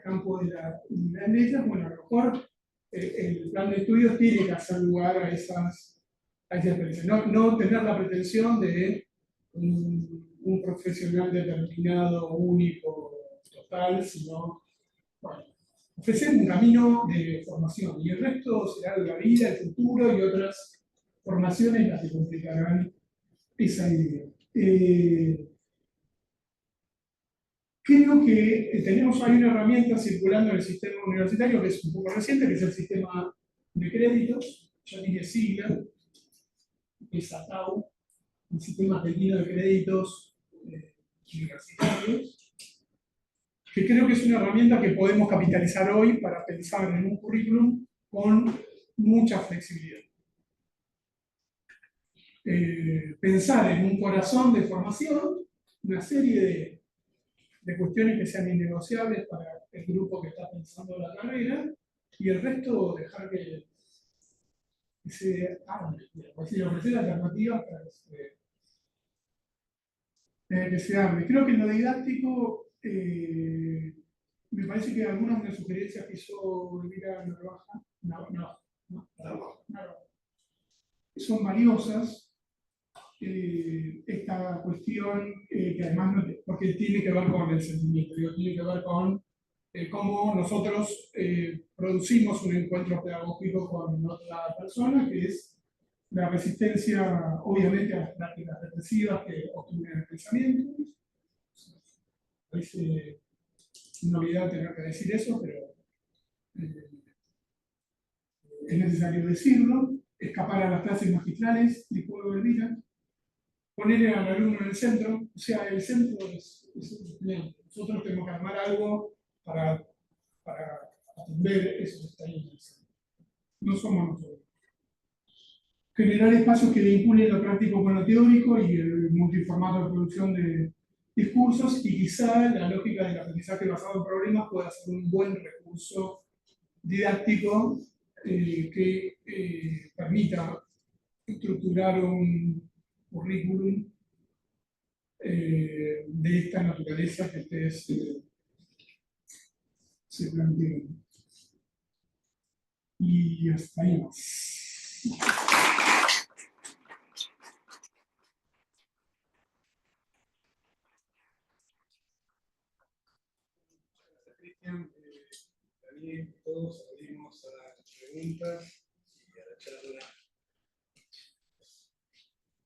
campo de la unidad. Bueno, a lo mejor el plan de estudios tiene que hacer lugar a esas experiencias. No tener la pretensión de un profesional determinado, único, total, sino, bueno, ofrecer un camino de formación y el resto será la vida, el futuro y otras formaciones las que complicarán esa idea. Creo que hay una herramienta circulando en el sistema universitario que es un poco reciente, que es el sistema de créditos, ya tiene sigla, es ATAU, el sistema argentino de créditos universitarios, que creo que es una herramienta que podemos capitalizar hoy para pensar en un currículum con mucha flexibilidad. Pensar en un corazón de formación, una serie de cuestiones que sean innegociables para el grupo que está pensando la carrera, y el resto dejar que se arme, ofrecer alternativas para que se arme. Creo que en lo didáctico me parece que algunas de las sugerencias que hizo Elvira Narvaja son valiosas. Esta cuestión que además porque tiene que ver con el sentimiento, tiene que ver con cómo nosotros producimos un encuentro pedagógico con otra persona, que es la resistencia, obviamente, a las prácticas represivas que obstruyen el pensamiento. Parece una novedad tener que decir eso, pero es necesario decirlo. Escapar a las clases magistrales, dijo Elvira. Poner al alumno en el centro, o sea, el centro es el estudiante. nosotros tenemos que armar algo para atender esos estallidos. No somos nosotros. Generar espacios que vinculen lo práctico con lo teórico y el multiformato de producción de discursos, y quizá la lógica del aprendizaje basado en problemas pueda ser un buen recurso didáctico que permita estructurar un currículum de esta naturaleza que ustedes se plantean. Y hasta ahí más. Cristian, Daniel, todos abrimos a las preguntas y a la charla.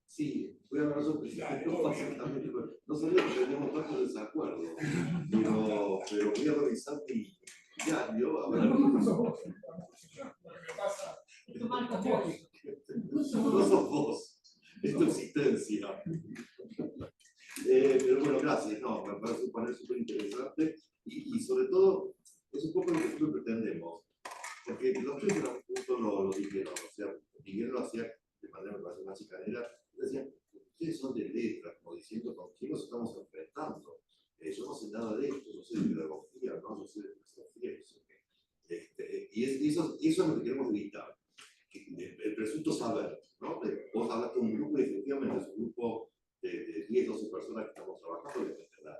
Sí, voy a hablar sobre exactamente, no sabía que teníamos tanto desacuerdo, pero voy a revisar mi diario, a ver. No sos vos. Lo que pasa No sos vos, es tu existencia. Pero bueno, gracias, no, me parece un panel súper interesante y sobre todo es un poco lo que nosotros pretendemos, porque los tres en algún punto lo dijeron, o sea, Miguel lo hacía de manera más chicanera, decían, ustedes son de letras, como diciendo con quién nos estamos enfrentando. Yo no sé nada de esto, yo sé de pedagogía, ¿no? Yo sé de filosofía, y eso es lo que queremos evitar, el presunto saber, ¿no? Vos hablaste de un grupo y efectivamente es un grupo de 10, 12 personas que estamos trabajando de verdad.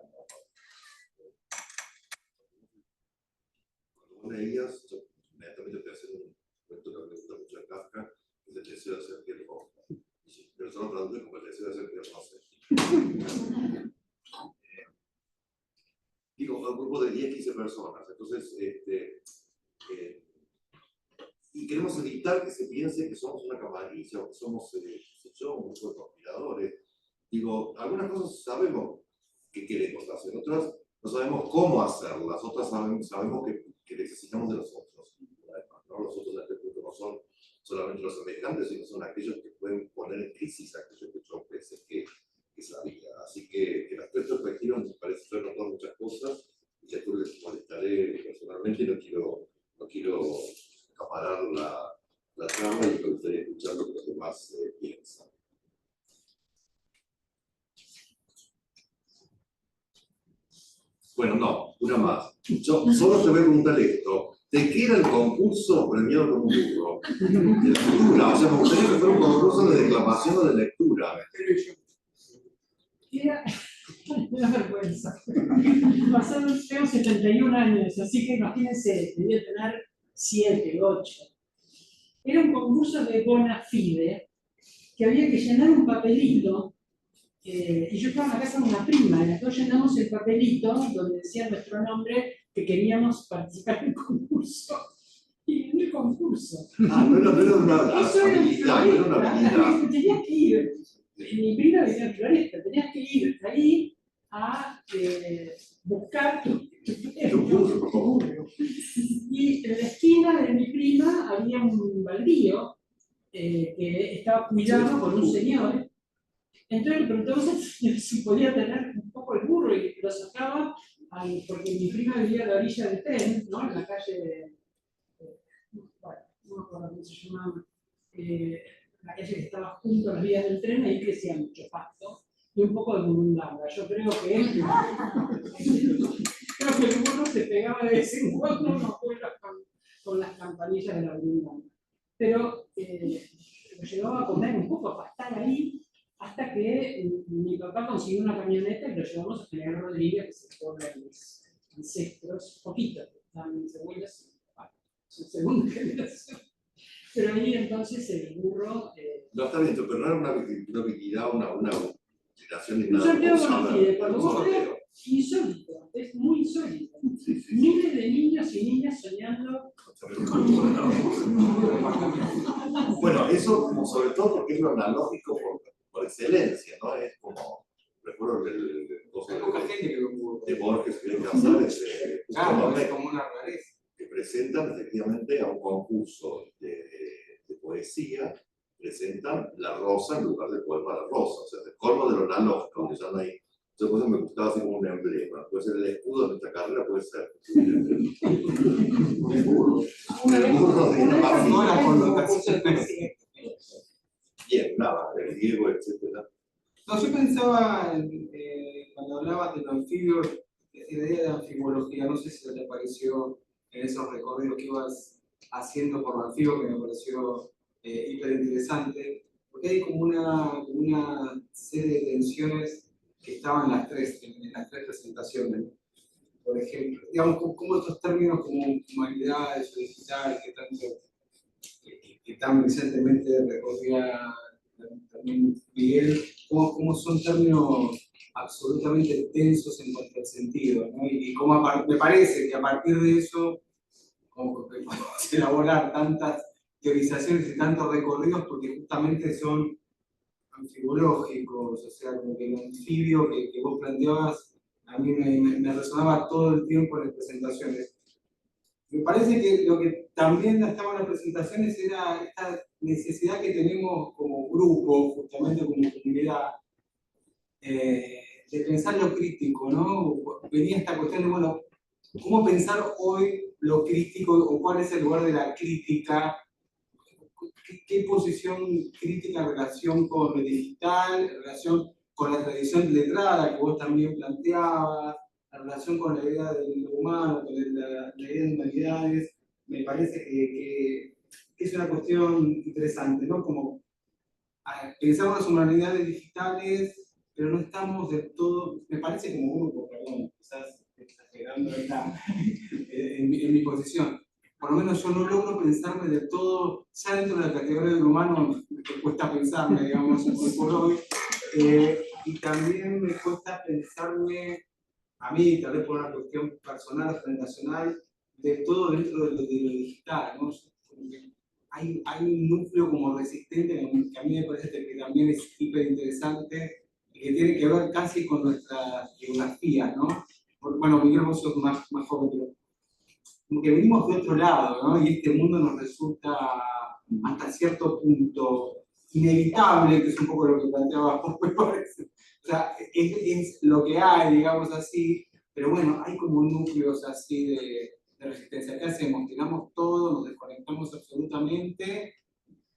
Cuando vos leías, yo inmediatamente te hacía un cuento que me gusta mucho de Kafka, que es el deseo de ser Pierre Rosca. Pero yo lo traduje como el deseo de ser Pierre Rosca. Digo, un grupo de 10, 15 personas. Entonces, y queremos evitar que se piense que somos una camarilla o que somos, un grupo de conspiradores. Digo, algunas cosas sabemos que queremos hacer, otras no sabemos cómo hacerlas, otras sabemos que necesitamos de los otros. ¿No? Los otros en este punto no son solamente los semejantes, sino son aquellos que pueden poner en crisis aquello que yo pensé que es la vida. Así que las tres perspectivas me parece que notar muchas cosas, y ya tú les molestaré personalmente, no quiero acaparar la trama y me gustaría escuchar lo que los demás piensan. Bueno, no, una más. Yo solo te voy a preguntar esto. ¿De qué era el concurso premiado como un burro? De lectura. O sea, me gustaría que fuera un concurso de declamación o de lectura. Era una vergüenza. Tengo 71 años, así que imagínense, debía tener 7, 8. Era un concurso de bona fide, que había que llenar un papelito, y yo estaba en la casa de una prima, y nosotros llenamos el papelito donde decía nuestro nombre, que queríamos participar en el concurso. Y en el concurso. No era una Eso era habilidad, no era una habilidad. Tenías que ir, mi prima vivía en Floresta, tenías que ir ahí a buscar tu y en la esquina de mi prima había un baldío que estaba cuidado por un señor. Entonces le preguntamos si podía tener un poco el burro y lo sacaba, porque mi prima vivía a la orilla del tren, ¿no? En la calle, bueno, no me acuerdo cómo se llamaba, la calle que estaba junto a las vías del tren, ahí crecía mucho pasto y un poco de burundanga. Yo creo que el burro se pegaba de vez en cuando unos vuelos con las campanillas de la burundanga. Pero lo llevaba a comer un poco para estar ahí, hasta que mi papá consiguió una camioneta y lo llevamos a General Rodríguez, que se pone a mis ancestros, poquito, estaban mis abuelos, su segunda generación. Pero ahí entonces el burro... No, está bien, pero no era una habilidad, una utilización de un sorteo conocido, cuando vos veas, insólito, es muy insólito. Sí. Miles de niños y niñas soñando. Bueno, eso sobre todo porque es lo analógico por excelencia, ¿no? Es como, recuerdo el de Borges que Casares, es como una rareza. Que presentan efectivamente a un concurso de poesía, presentan La Rosa en lugar del poema La Rosa, o sea, el colmo de lo analógico, donde ya no hay Entonces, por eso me gustaba así como un emblema. Puede ser el escudo de nuestra carrera, puede ser. Un escudo. Una vez No la connotación. Bien, nada, el griego, etcétera. No, yo pensaba, cuando hablabas de los anfibios, la idea de anfibología, no sé si te pareció en esos recorridos que ibas haciendo por los anfibios, que me pareció hiper interesante, porque hay como una serie de tensiones que estaban en las tres presentaciones. Por ejemplo, digamos, como estos términos como humanidades o digital, que tan recientemente recorría también Miguel, cómo son términos absolutamente tensos en cuanto al sentido, ¿no? Y cómo me parece que a partir de eso, como que podemos elaborar tantas teorizaciones y tantos recorridos, porque justamente son anfibológicos, o sea, como que el anfibio que vos planteabas, a mí me resonaba todo el tiempo en las presentaciones. Me parece que lo que también estaba en las presentaciones era esta necesidad que tenemos como grupo, justamente como comunidad, de pensar lo crítico, ¿no? Venía esta cuestión de, bueno, ¿cómo pensar hoy lo crítico o cuál es el lugar de la crítica? ¿Qué posición crítica en relación con lo digital, en relación con la tradición letrada que vos también planteabas, en relación con la idea del humano, con la idea de humanidades? Me parece que es una cuestión interesante, ¿no? Como pensamos las humanidades digitales, pero no estamos del todo, me parece como grupo, perdón, quizás exagerando en mi posición. Por lo menos yo no logro pensarme del todo, ya dentro de la categoría del humano me cuesta pensarme, digamos, hoy por hoy, y también me cuesta pensarme, a mí, tal vez por una cuestión personal o generacional, de todo dentro de lo digital, ¿no? Hay un núcleo como resistente que a mí me parece que también es hiper interesante y que tiene que ver casi con nuestras geografías, ¿no? Porque, bueno, Miguel, vos sos más joven, pero como que venimos de otro lado, ¿no? Y este mundo nos resulta hasta cierto punto inevitable, que es un poco lo que planteaba vos, me parece. O sea, es lo que hay, digamos así, pero bueno, hay como núcleos así de resistencia. ¿Qué hacemos? Tiramos todo, nos desconectamos absolutamente.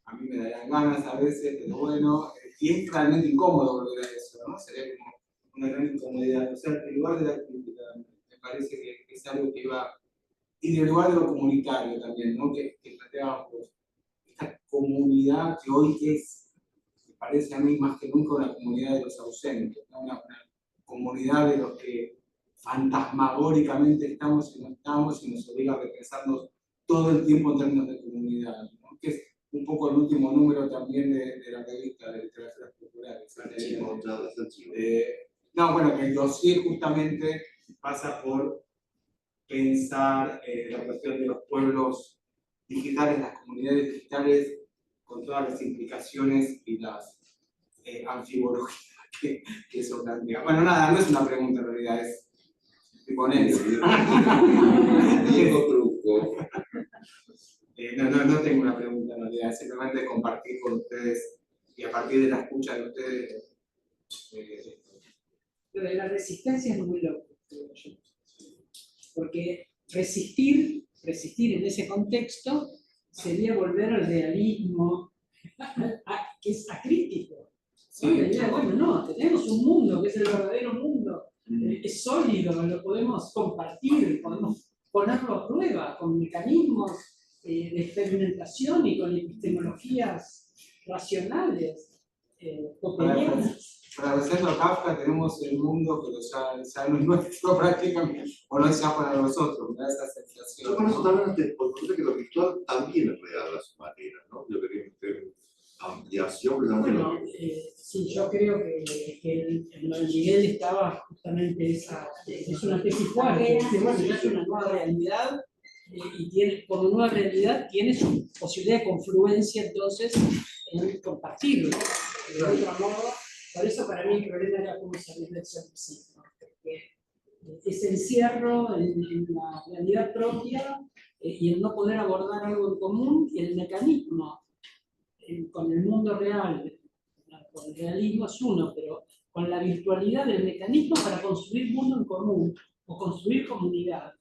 A mí me darían ganas a veces, pero bueno, y es realmente incómodo volver a eso, ¿no? Sería como una gran incomodidad. O sea, el lugar de la crítica me parece que es algo que va. Y del lugar de lo comunitario también, ¿no? Que planteábamos, esta comunidad que hoy es, me parece a mí más que nunca, una comunidad de los ausentes, ¿no? Una comunidad de los que fantasmagóricamente estamos y no estamos y nos obliga a repensarnos todo el tiempo en términos de comunidad, ¿no? Que es un poco el último número también de la revista de Literaturas Culturales. No, bueno, que el dossier justamente pasa por pensar la cuestión de los pueblos digitales, las comunidades digitales, con todas las implicaciones y las anfibologías que eso plantea. Bueno, nada, no es una pregunta en realidad, es poner. Diego Truco. No tengo una pregunta en realidad, es simplemente compartir con ustedes y a partir de la escucha de ustedes. Lo de la resistencia es muy loco, creo yo. Porque resistir en ese contexto sería volver al realismo, que es acrítico. Sí, la idea, bueno, no, tenemos un mundo que es el verdadero mundo, es sólido, lo podemos compartir, podemos ponerlo a prueba con mecanismos de experimentación y con epistemologías racionales, cotidianas. Para hacerlo Kafka tenemos el mundo, pero ya no es nuestro prácticamente, o no es ya para nosotros, me da esa sensación. Yo con eso también, porque creo que lo virtual también es real a su manera, ¿no? Yo creo que ampliación, bueno, sí, yo creo que lo de Miguel estaba justamente es una tesis fuerte, que bueno, ya es una nueva realidad, y tiene, como nueva realidad tiene su posibilidad de confluencia entonces en compartirlo, de otro modo. Por eso para mí el problema era cómo salir del solipsismo, porque ese encierro en la realidad propia y el no poder abordar algo en común, y el mecanismo con el mundo real, con el realismo es uno, pero con la virtualidad del mecanismo para construir mundo en común o construir comunidad.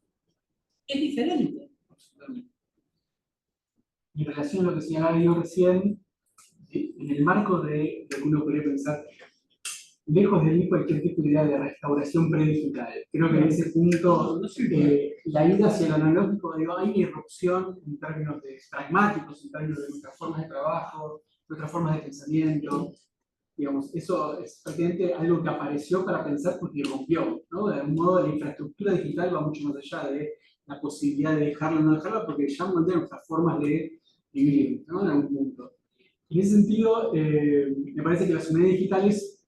Es diferente. En relación a lo que señalaba yo recién, en el marco de lo que uno podría pensar, lejos de ir cualquier tipo de idea de restauración predigital, creo que en ese punto la ida hacia lo analógico, digo, hay una irrupción en términos pragmáticos, en términos de nuestras formas de trabajo, nuestras formas de pensamiento. Digamos, eso es prácticamente algo que apareció para pensar porque irrumpió, ¿no? De algún modo la infraestructura digital va mucho más allá de la posibilidad de dejarla o no dejarla, porque ya moldea nuestras formas de vivir, ¿no? En algún punto. En ese sentido, me parece que las humanidades digitales,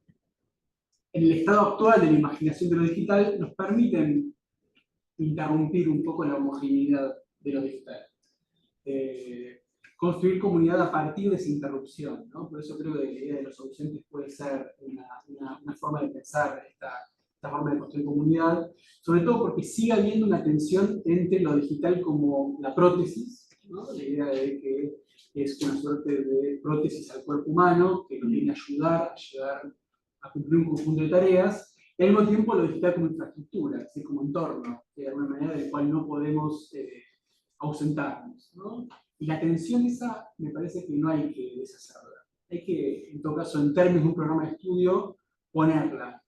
en el estado actual de la imaginación de lo digital, nos permiten interrumpir un poco la homogeneidad de lo digital. Construir comunidad a partir de esa interrupción, ¿no? Por eso creo que la idea de los ausentes puede ser una forma de pensar esta forma de construir comunidad, sobre todo porque sigue habiendo una tensión entre lo digital como la prótesis, ¿no? La idea de que es una suerte de prótesis al cuerpo humano que nos viene a ayudar a llegar a cumplir un conjunto de tareas, y al mismo tiempo lo digital como infraestructura, así como entorno, de alguna manera del cual no podemos ausentarnos, ¿no? Y la tensión esa me parece que no hay que deshacerla. Hay que, en todo caso, en términos de un programa de estudio, ponerla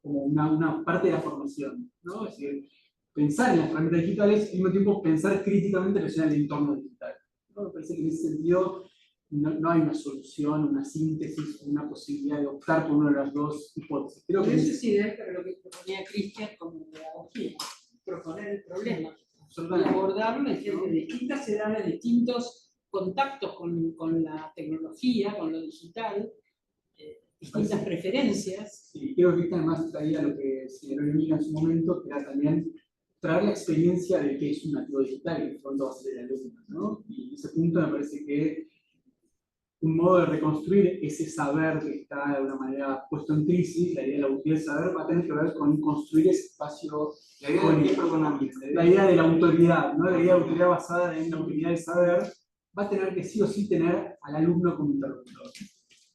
como una parte de la formación, ¿no? Es decir, pensar en las herramientas digitales y al mismo tiempo pensar críticamente en el entorno digital, ¿no? Me parece que en ese sentido no hay una solución, una síntesis, una posibilidad de optar por una de las dos hipótesis. Creo que Pero eso es ideal para lo que proponía Cristian como pedagogía, proponer el problema y abordarlo en gente de distintas edades, distintos contactos con la tecnología, con lo digital, distintas preferencias. Sí, creo que Cristian además traía lo que señaló Emilio en su momento, que era también traer la experiencia de que es un nativo digital, que de pronto va a ser el alumno, ¿no? Y en ese punto me parece que un modo de reconstruir ese saber que está de alguna manera puesto en crisis, la idea de la utilidad del saber, va a tener que ver con construir ese espacio. La idea de la autoridad, ¿no? La idea de autoridad basada en la utilidad del saber, va a tener que sí o sí tener al alumno como interlocutor,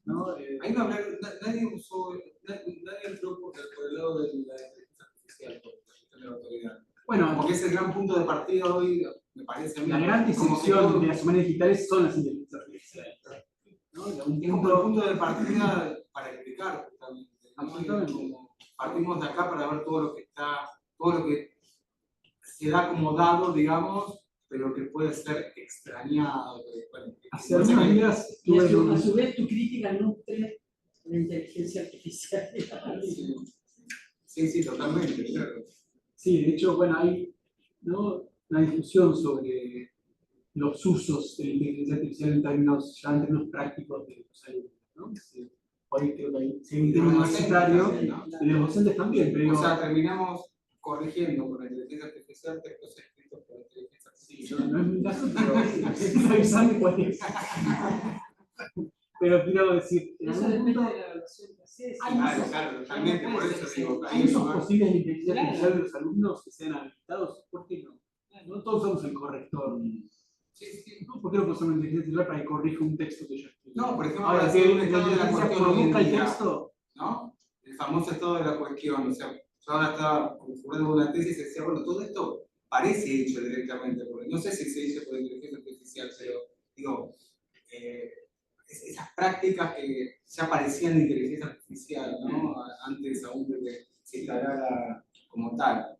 ¿no? Ahí no hablar, nadie entró por el lado de la inteligencia artificial, por la cuestión de la autoridad. Bueno, porque es el gran punto de partida hoy, me parece a mí. La gran discusión de las humanidades digitales son las inteligencias artificiales, ¿no? Es como el punto de partida para explicar justamente, ¿no? Absolutamente. Como partimos de acá para ver todo lo que se da como dado, digamos, pero que puede ser extrañado. Hace algunos días Y a su vez tu crítica nutre la inteligencia artificial. Sí, totalmente, claro. Sí, de hecho, bueno, hay, ¿no?, una discusión sobre los usos de la inteligencia artificial en términos prácticos de los alumnos, ¿no? Hoy creo que hay un tema universitario, y de los docentes también, pero o sea, terminamos corrigiendo con la inteligencia artificial textos escritos por la inteligencia artificial. no es mi caso, pero avisarme cuál es. Pero quiero decir, Eso depende de la evaluación que haces. Claro, totalmente, por eso digo. ¿hay usos posibles de inteligencia artificial de los alumnos que sean habilitados? ¿Por qué no? No todos somos el corrector. Sí. No, ¿por qué no puedo usar una inteligencia artificial para que corrija un texto que yo escribo? No, por ejemplo, ahora que la inteligencia produzca el texto, ¿no? El famoso estado de la cuestión. O sea, yo ahora estaba configurando una tesis y decía, bueno, todo esto parece hecho directamente, porque no sé si se hizo por inteligencia artificial, pero digo, esas prácticas que ya parecían de inteligencia artificial, ¿no? Antes aún de que se instalara como tal.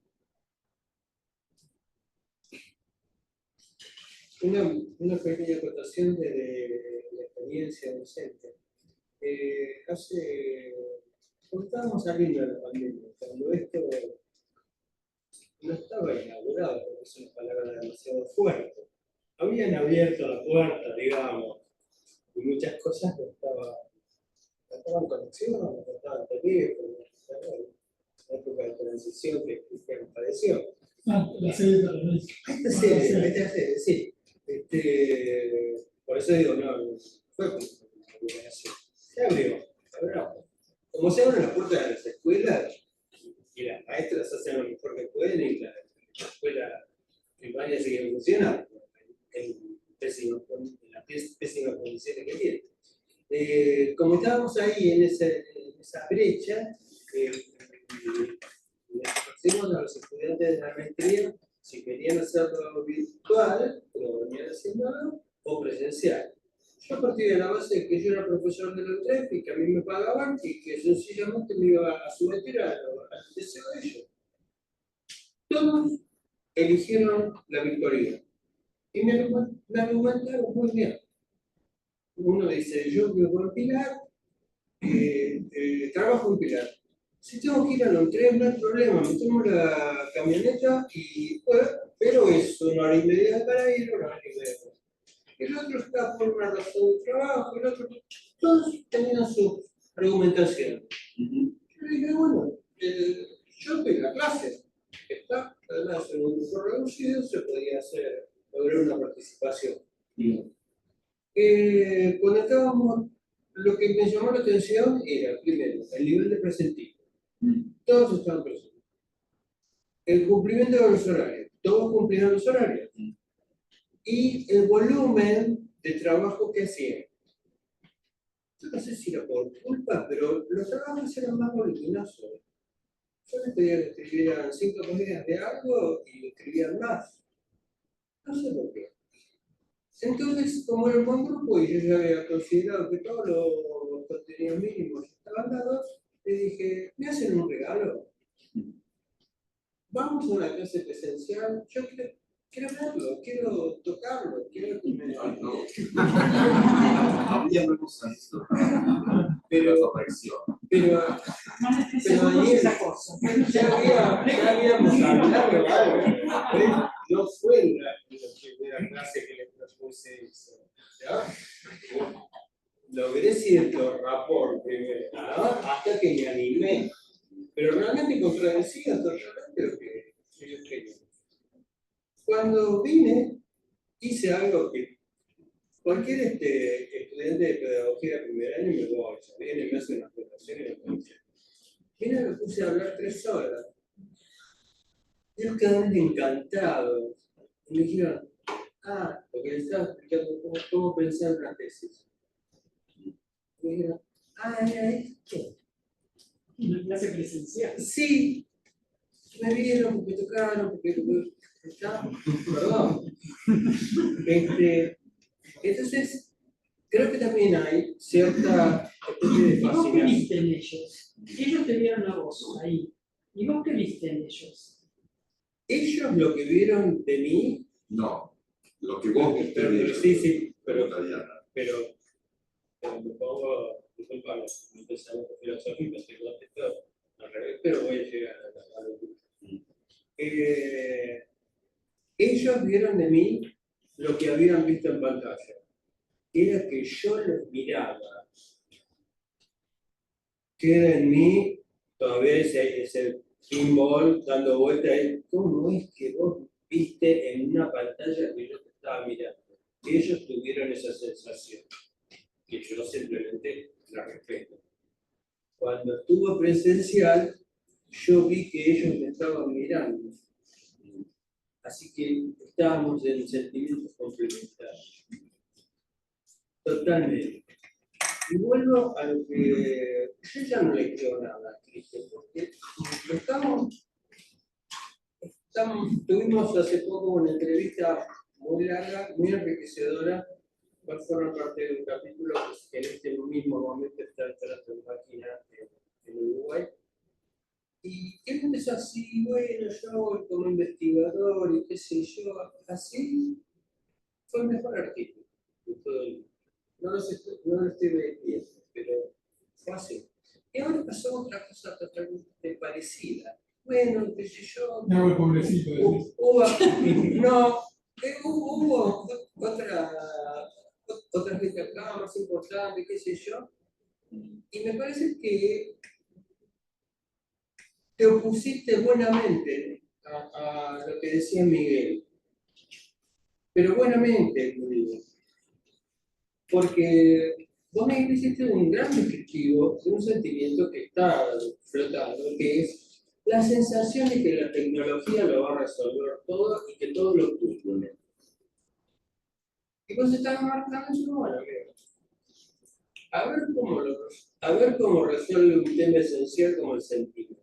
Una pequeña acotación de la experiencia docente. Cuando estábamos saliendo de la pandemia, cuando esto no estaba inaugurado, porque es una palabra demasiado fuerte, habían abierto la puerta, digamos, y muchas cosas no estaban en conexión, no estaban en teléfono, la época de transición que Cristian padeció. La serie de televisión. Esta serie, sí. Por eso digo, no fue como se abrió. Como se abren las puertas de las escuelas, y las maestras hacen lo mejor que pueden, y la escuela primaria sigue funcionando en las pésimas condiciones que tiene. Como estábamos ahí en ese esa brecha que les ofrecimos a los estudiantes de la maestría si querían hacerlo virtual, como venían haciéndolo, o presencial. Yo partí de la base de que yo era profesor de la UTREF y que a mí me pagaban y que sencillamente me iba a someter al deseo de ellos. Todos eligieron la virtualidad. Y me argumentaron muy bien. Uno dice, yo vivo en Pilar, trabajo en Pilar. Si tengo que ir a la UTREF, no hay problema, me tomo la camioneta y bueno, pero es 1 hora y media para ir, 1 hora y media para ir. El otro está por una razón de trabajo, el otro... Todos tenían su argumentación. Yo le dije, bueno, yo doy la clase. Está, además, en un grupo reducido se podía hacer, lograr una participación. Cuando estábamos, lo que me llamó la atención era, primero, el nivel de presentismo. Todos estaban presentes. El cumplimiento de los horarios. Todos cumplieron los horarios. Y el volumen de trabajo que hacían. Yo no sé si era por culpa, pero los trabajos eran más voluminosos. Yo les pedía que escribieran 5 páginas de algo y escribían más. No sé por qué. Entonces, como era un buen grupo y yo ya había considerado que todos los contenidos mínimos estaban dados, le dije, ¿me hacen un regalo? Vamos a una clase presencial, yo quiero verlo, quiero tocarlo, quiero que me... No. Había menos esto. Pero Daniel, esa cosa. ya habíamos hablado de algo. No fue la primera clase que le propuse eso. ¿Ya? Logré cierto rapport primero, ¿no? Hasta que me animé. Pero realmente contradecía totalmente lo que yo quería. Cuando vine, hice algo que cualquier estudiante de pedagogía de primer año me goza, viene y me hace una presentación y me dice, mira, me puse a hablar 3 horas. Ellos quedaron encantados. Y me dijeron, porque les estaba explicando cómo pensar una tesis. Y me dijeron, era esto. Una clase presencial. Sí, me vieron, porque tocaron, porque perdón. Entonces, creo que también hay cierta especie de ¿Y vos qué fascinación. viste en ellos? Ellos te vieron a vos ahí. ¿Y vos qué viste en ellos? Ellos lo que vieron de mí, No, lo que vos viste de ellos. sí, pero Tatiana. me pongo, disculpa, no pensamiento filosófico, estoy contento al revés, pero voy a llegar a lo que... ellos vieron de mí lo que habían visto en pantalla. Era que yo los miraba. Queda en mí todavía ese pinball dando vueltas ahí. ¿Cómo es que vos viste en una pantalla que yo te estaba mirando? Que ellos tuvieron esa sensación, que yo simplemente la respeto. Cuando estuvo presencial, yo vi que ellos me estaban mirando. Así que estábamos en sentimientos complementarios. Totalmente. Y vuelvo a lo que yo ya no le creo nada a Cristo, porque tuvimos hace poco una entrevista muy larga, muy enriquecedora, cual forma parte de un capítulo que en este mismo momento está entrando en máquina en Uruguay. Y él empezó así, bueno, yo voy como investigador y qué sé yo, así fue el mejor artículo de todo el mundo. No lo estoy vendiendo, pero fue así. Y ahora pasó otra cosa totalmente parecida. Bueno, qué sé yo. No, el pobrecito. Hubo otra gente acá más importante, qué sé yo. Y me parece que te opusiste buenamente a lo que decía Miguel. Pero buenamente, lo digo. Porque vos me hiciste un gran descriptivo de un sentimiento que está flotando, que es la sensación de que la tecnología lo va a resolver todo y que todo lo cumple. Y vos estás marcando eso, bueno, a ver cómo lo resuelve. a ver cómo resuelve un tema esencial como el sentimiento.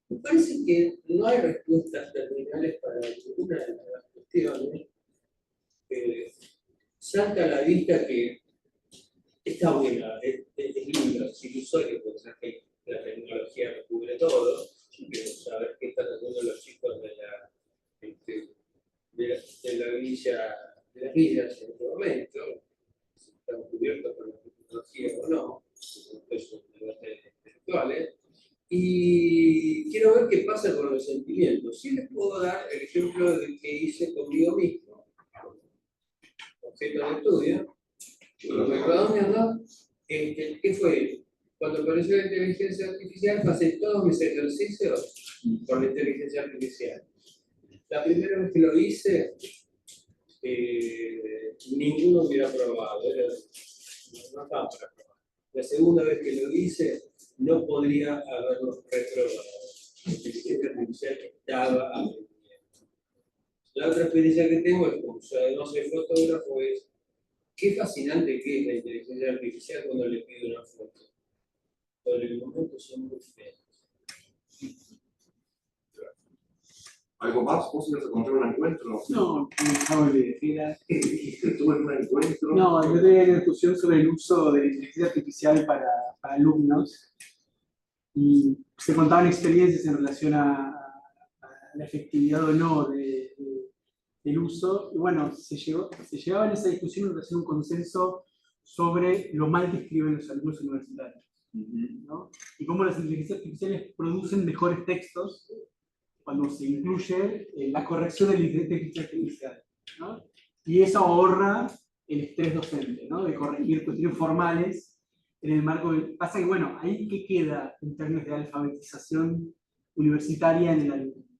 Me parece que no hay respuestas terminales para ninguna de las cuestiones. Salta a la vista que está buena, es lindo, es ilusorio pensar que la tecnología lo cubre todo. Quiero saber qué están haciendo los chicos de la villas en este momento, si están cubiertos por la tecnología o no, es un debate intelectual. Y quiero ver qué pasa con los sentimientos. Sí les puedo dar el ejemplo de que hice conmigo mismo, objeto de estudio, redondeando, ¿qué fue? Cuando apareció la inteligencia artificial, pasé todos mis ejercicios con la inteligencia artificial. La primera vez que lo hice, ninguno hubiera probado, no estaba para probar. La segunda vez que lo hice, no podría haberlo reprobado. La inteligencia artificial estaba aprendiendo. La otra experiencia que tengo es, como yo no soy fotógrafo, es qué fascinante que es la inteligencia artificial cuando le pido una foto. Pero en el momento son muy feos. ¿Algo más? ¿Vos ibas a contar un encuentro? No, no de ¿Qué dijiste? ¿Tuve un encuentro? No, yo tenía una discusión sobre el uso de la inteligencia artificial para alumnos y se contaban experiencias en relación a la efectividad o no del uso. Y bueno, se llegaba en esa discusión en relación a un consenso sobre lo mal que escriben los alumnos universitarios, ¿no? Y cómo las inteligencias artificiales producen mejores textos cuando se incluye la corrección de la inteligencia artificial, ¿no? Y eso ahorra el estrés docente, ¿no? De corregir cuestiones formales en el marco de... Pasa que, bueno, ahí qué queda en términos de alfabetización universitaria en el alumno,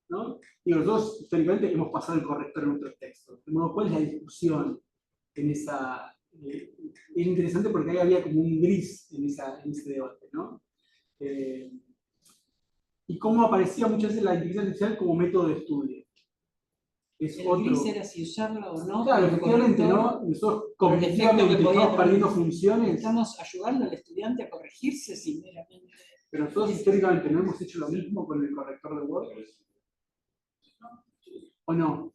¿no? Digo, nosotros históricamente hemos pasado el corrector en nuestros textos, de modo cuál es la discusión en esa... es interesante porque ahí había como un gris en ese debate, ¿no? Y cómo aparecía muchas veces la inteligencia artificial como método de estudio. Es El otro. gris era si usarlo o no. Claro, como efectivamente, corrector, ¿no? Nosotros por el efecto cognitivamente que podía estamos tener. perdiendo funciones, Estamos ayudando al estudiante a corregirse sin meramente. pero nosotros históricamente no hemos hecho lo mismo con el corrector de Word. ¿O no?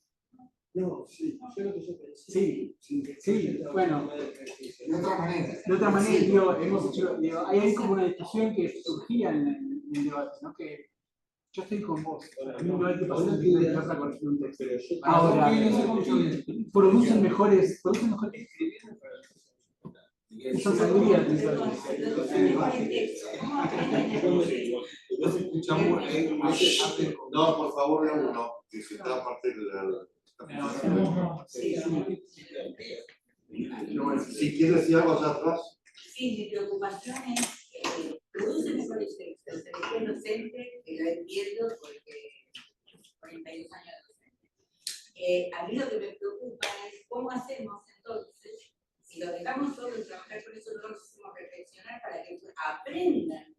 No, sí, yo lo que yo pensé. Sí, bueno. De otra manera. De otra manera, digo, hemos hecho, digo, hay como una discusión que surgía en el debate, ¿no? Que yo estoy con vos. A mí me va a pasar que vas a corregir un texto. Ahora, producen mejores. Eso saldría de esa No, por favor, de uno, que se está aparte de la... Si quieres decir algo allá atrás. Sí, mi preocupación es que produce mejores textos. El docente, que lo entiendo porque 42 años de docente. A mí lo que me preocupa es cómo hacemos entonces, si lo dejamos todo de trabajar con eso, no nos hacemos reflexionar para que aprendan.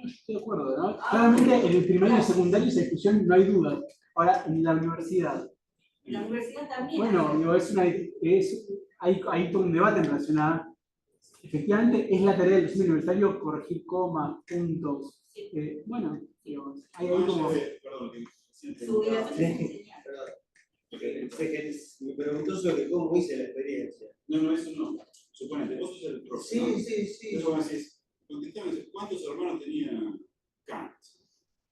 Estoy de acuerdo, ¿no? Claramente en el primario y el secundario esa discusión no hay duda. Ahora, en la universidad. En la universidad también. Bueno, digo, hay todo un debate en relación a. Efectivamente, es la tarea del docente universitario corregir comas, puntos. Bueno, digo, hay ahí como. Su obligación es enseñar. Me preguntó sobre cómo hice la experiencia. No, eso no. Suponete, vos sos el profesor. Sí. Entonces vos decís, contestame, ¿cuántos hermanos tenía Kant?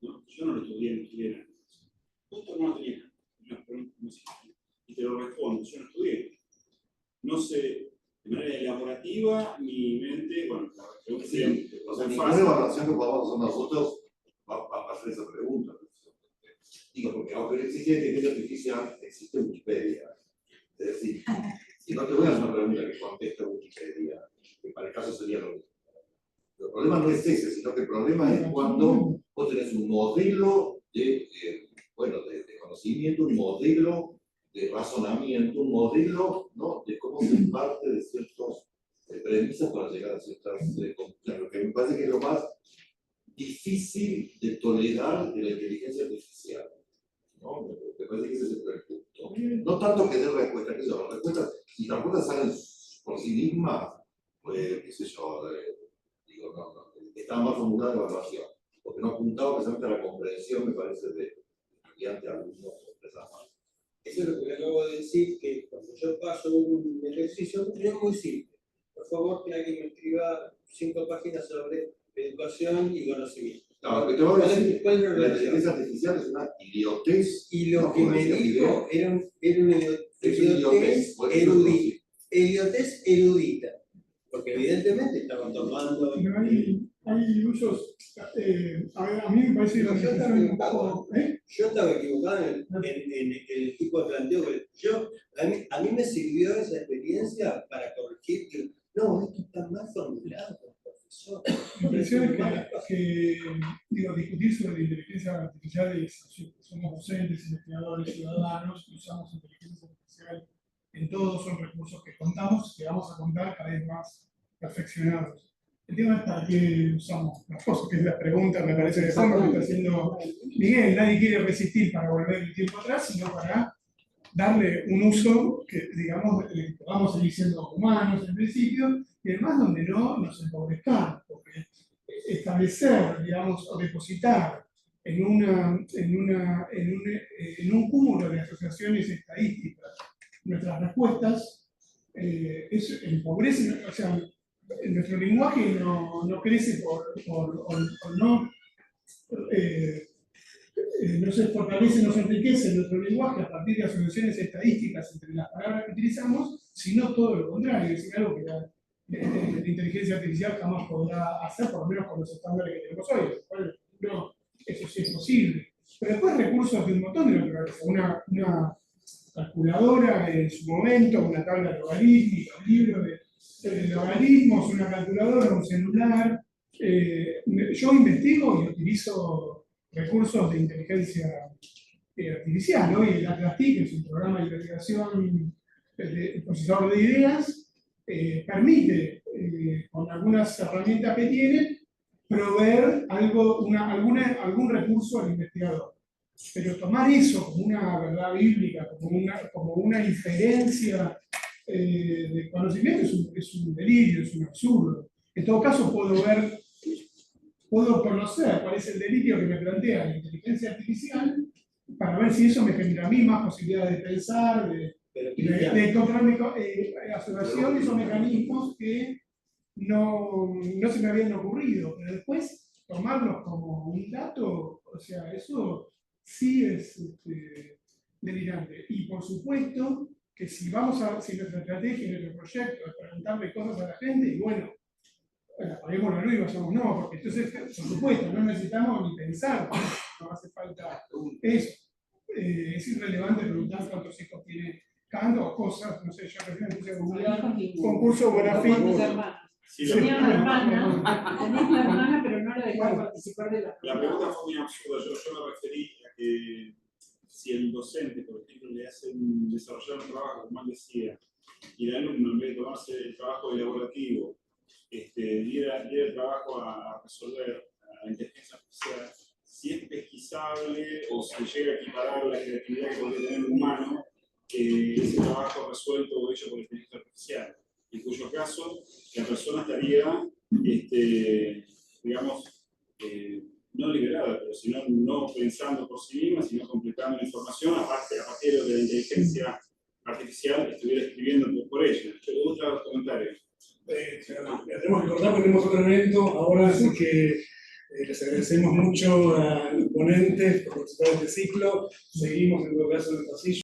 ¿No? Yo no lo estudié nada. ¿Cuántos hermanos tenía Kant? No sé. Y te lo respondo, yo no estudié. No sé, de manera elaborativa, mi mente, bueno, la pregunta sería... O sea, ninguna evaluación que podamos hacer nosotros va a hacer esa pregunta. Digo, porque aunque existe inteligencia artificial, existe Wikipedia. Es decir, si no te voy a hacer una pregunta que conteste Wikipedia, que para el caso sería lo mismo. El problema no es ese, sino que el problema es cuando vos tenés un modelo de conocimiento, un modelo de razonamiento, un modelo, ¿no?, de cómo se parte de ciertas premisas para llegar a ciertas conclusiones. Lo que me parece que es lo más difícil de tolerar de la inteligencia artificial, ¿no? Me parece que ese es el punto. No tanto que dé respuesta, que son las respuestas, si las respuestas salen por sí mismas, pues qué sé yo, digo, estaba mal formulada la evaluación, porque no apuntaba precisamente a la comprensión, me parece, de estudiantes, alumnos, empresas. Eso es lo que le acabo de decir, que cuando yo paso un ejercicio, es muy simple. Por favor, que alguien me escriba 5 páginas sobre educación y conocimiento. No, lo que te voy a decir, ¿Cuál es la la relación? inteligencia artificial es una idiotez. Y lo no, que me decía dijo era una idiotez idiotez erudita. Porque evidentemente estaban tomando. Pero hay usos. A mí me parece que No, la yo estaba discusión un equivocado. poco. ¿Eh? Yo estaba equivocado en el tipo de planteo que a mí me sirvió esa experiencia para corregir que no, esto está más formulado por el profesor. Mi impresión es que discutir sobre la inteligencia artificial es, somos docentes, investigadores, ciudadanos, y usamos inteligencia artificial en todos, son recursos que contamos, que vamos a contar cada vez más perfeccionados. El tema es para qué usamos las cosas, que es la pregunta, me parece, de fondo que está haciendo Miguel. Nadie quiere resistir para volver el tiempo atrás, sino para darle un uso que, digamos, vamos a seguir siendo humanos en principio, y además donde no nos empobrezcamos, porque establecer, digamos, o depositar en un cúmulo de asociaciones estadísticas nuestras respuestas, eso empobrece, o sea, nuestro lenguaje no crece no se fortalece, no se enriquece nuestro lenguaje a partir de asociaciones estadísticas entre las palabras que utilizamos, sino todo lo contrario, es algo que la inteligencia artificial jamás podrá hacer, por lo menos con los estándares que tenemos hoy. No, eso sí es posible. Pero después recursos de un montón de naturaleza, una calculadora en su momento, una tabla logarítmica, un libro de logaritmos, una calculadora, un celular. Yo investigo y utilizo recursos de inteligencia artificial. Hoy el ATLAS-TI, que es un programa de investigación, el procesador de ideas, permite, con algunas herramientas que tiene, proveer algún recurso al investigador. Pero tomar eso como una verdad bíblica, como una inferencia de conocimiento es un delirio, es un absurdo. En todo caso, puedo conocer cuál es el delirio que me plantea la inteligencia artificial para ver si eso me genera a mí más posibilidades de pensar, de encontrar asociaciones o mecanismos que no se me habían ocurrido. Pero después, tomarlos como un dato, o sea, eso sí es delirante. Y por supuesto que si nuestra estrategia y nuestro proyecto es preguntarle cosas a la gente, y bueno, apaguemos la luz y vayamos, no, porque entonces, por supuesto, no necesitamos ni pensar, no hace falta eso. Es irrelevante preguntar cuántos hijos tiene Kant o cosas, no sé, yo recién me puse a googlear concurso Bonafini. Tenía una hermana, pero no la dejaba participar de la. La pregunta fue muy absurda. Yo me referí a que si el docente, por ejemplo, le hace desarrollar un trabajo, como él decía, y el alumno, en vez de tomarse el trabajo elaborativo, diera el trabajo a resolver a la inteligencia artificial, si es pesquisable o si llega a equiparar la creatividad que podría tener un humano, ese trabajo resuelto o hecho por la inteligencia artificial. En cuyo caso la persona estaría, digamos, no liberada, pero sino no pensando por sí misma, sino completando la información a partir de lo que la inteligencia artificial estuviera escribiendo por ella. ¿Te gustan los comentarios? Tenemos que cortar porque tenemos otro evento ahora, así que les agradecemos mucho a los ponentes por participar de este ciclo. Seguimos en todo caso en el pasillo.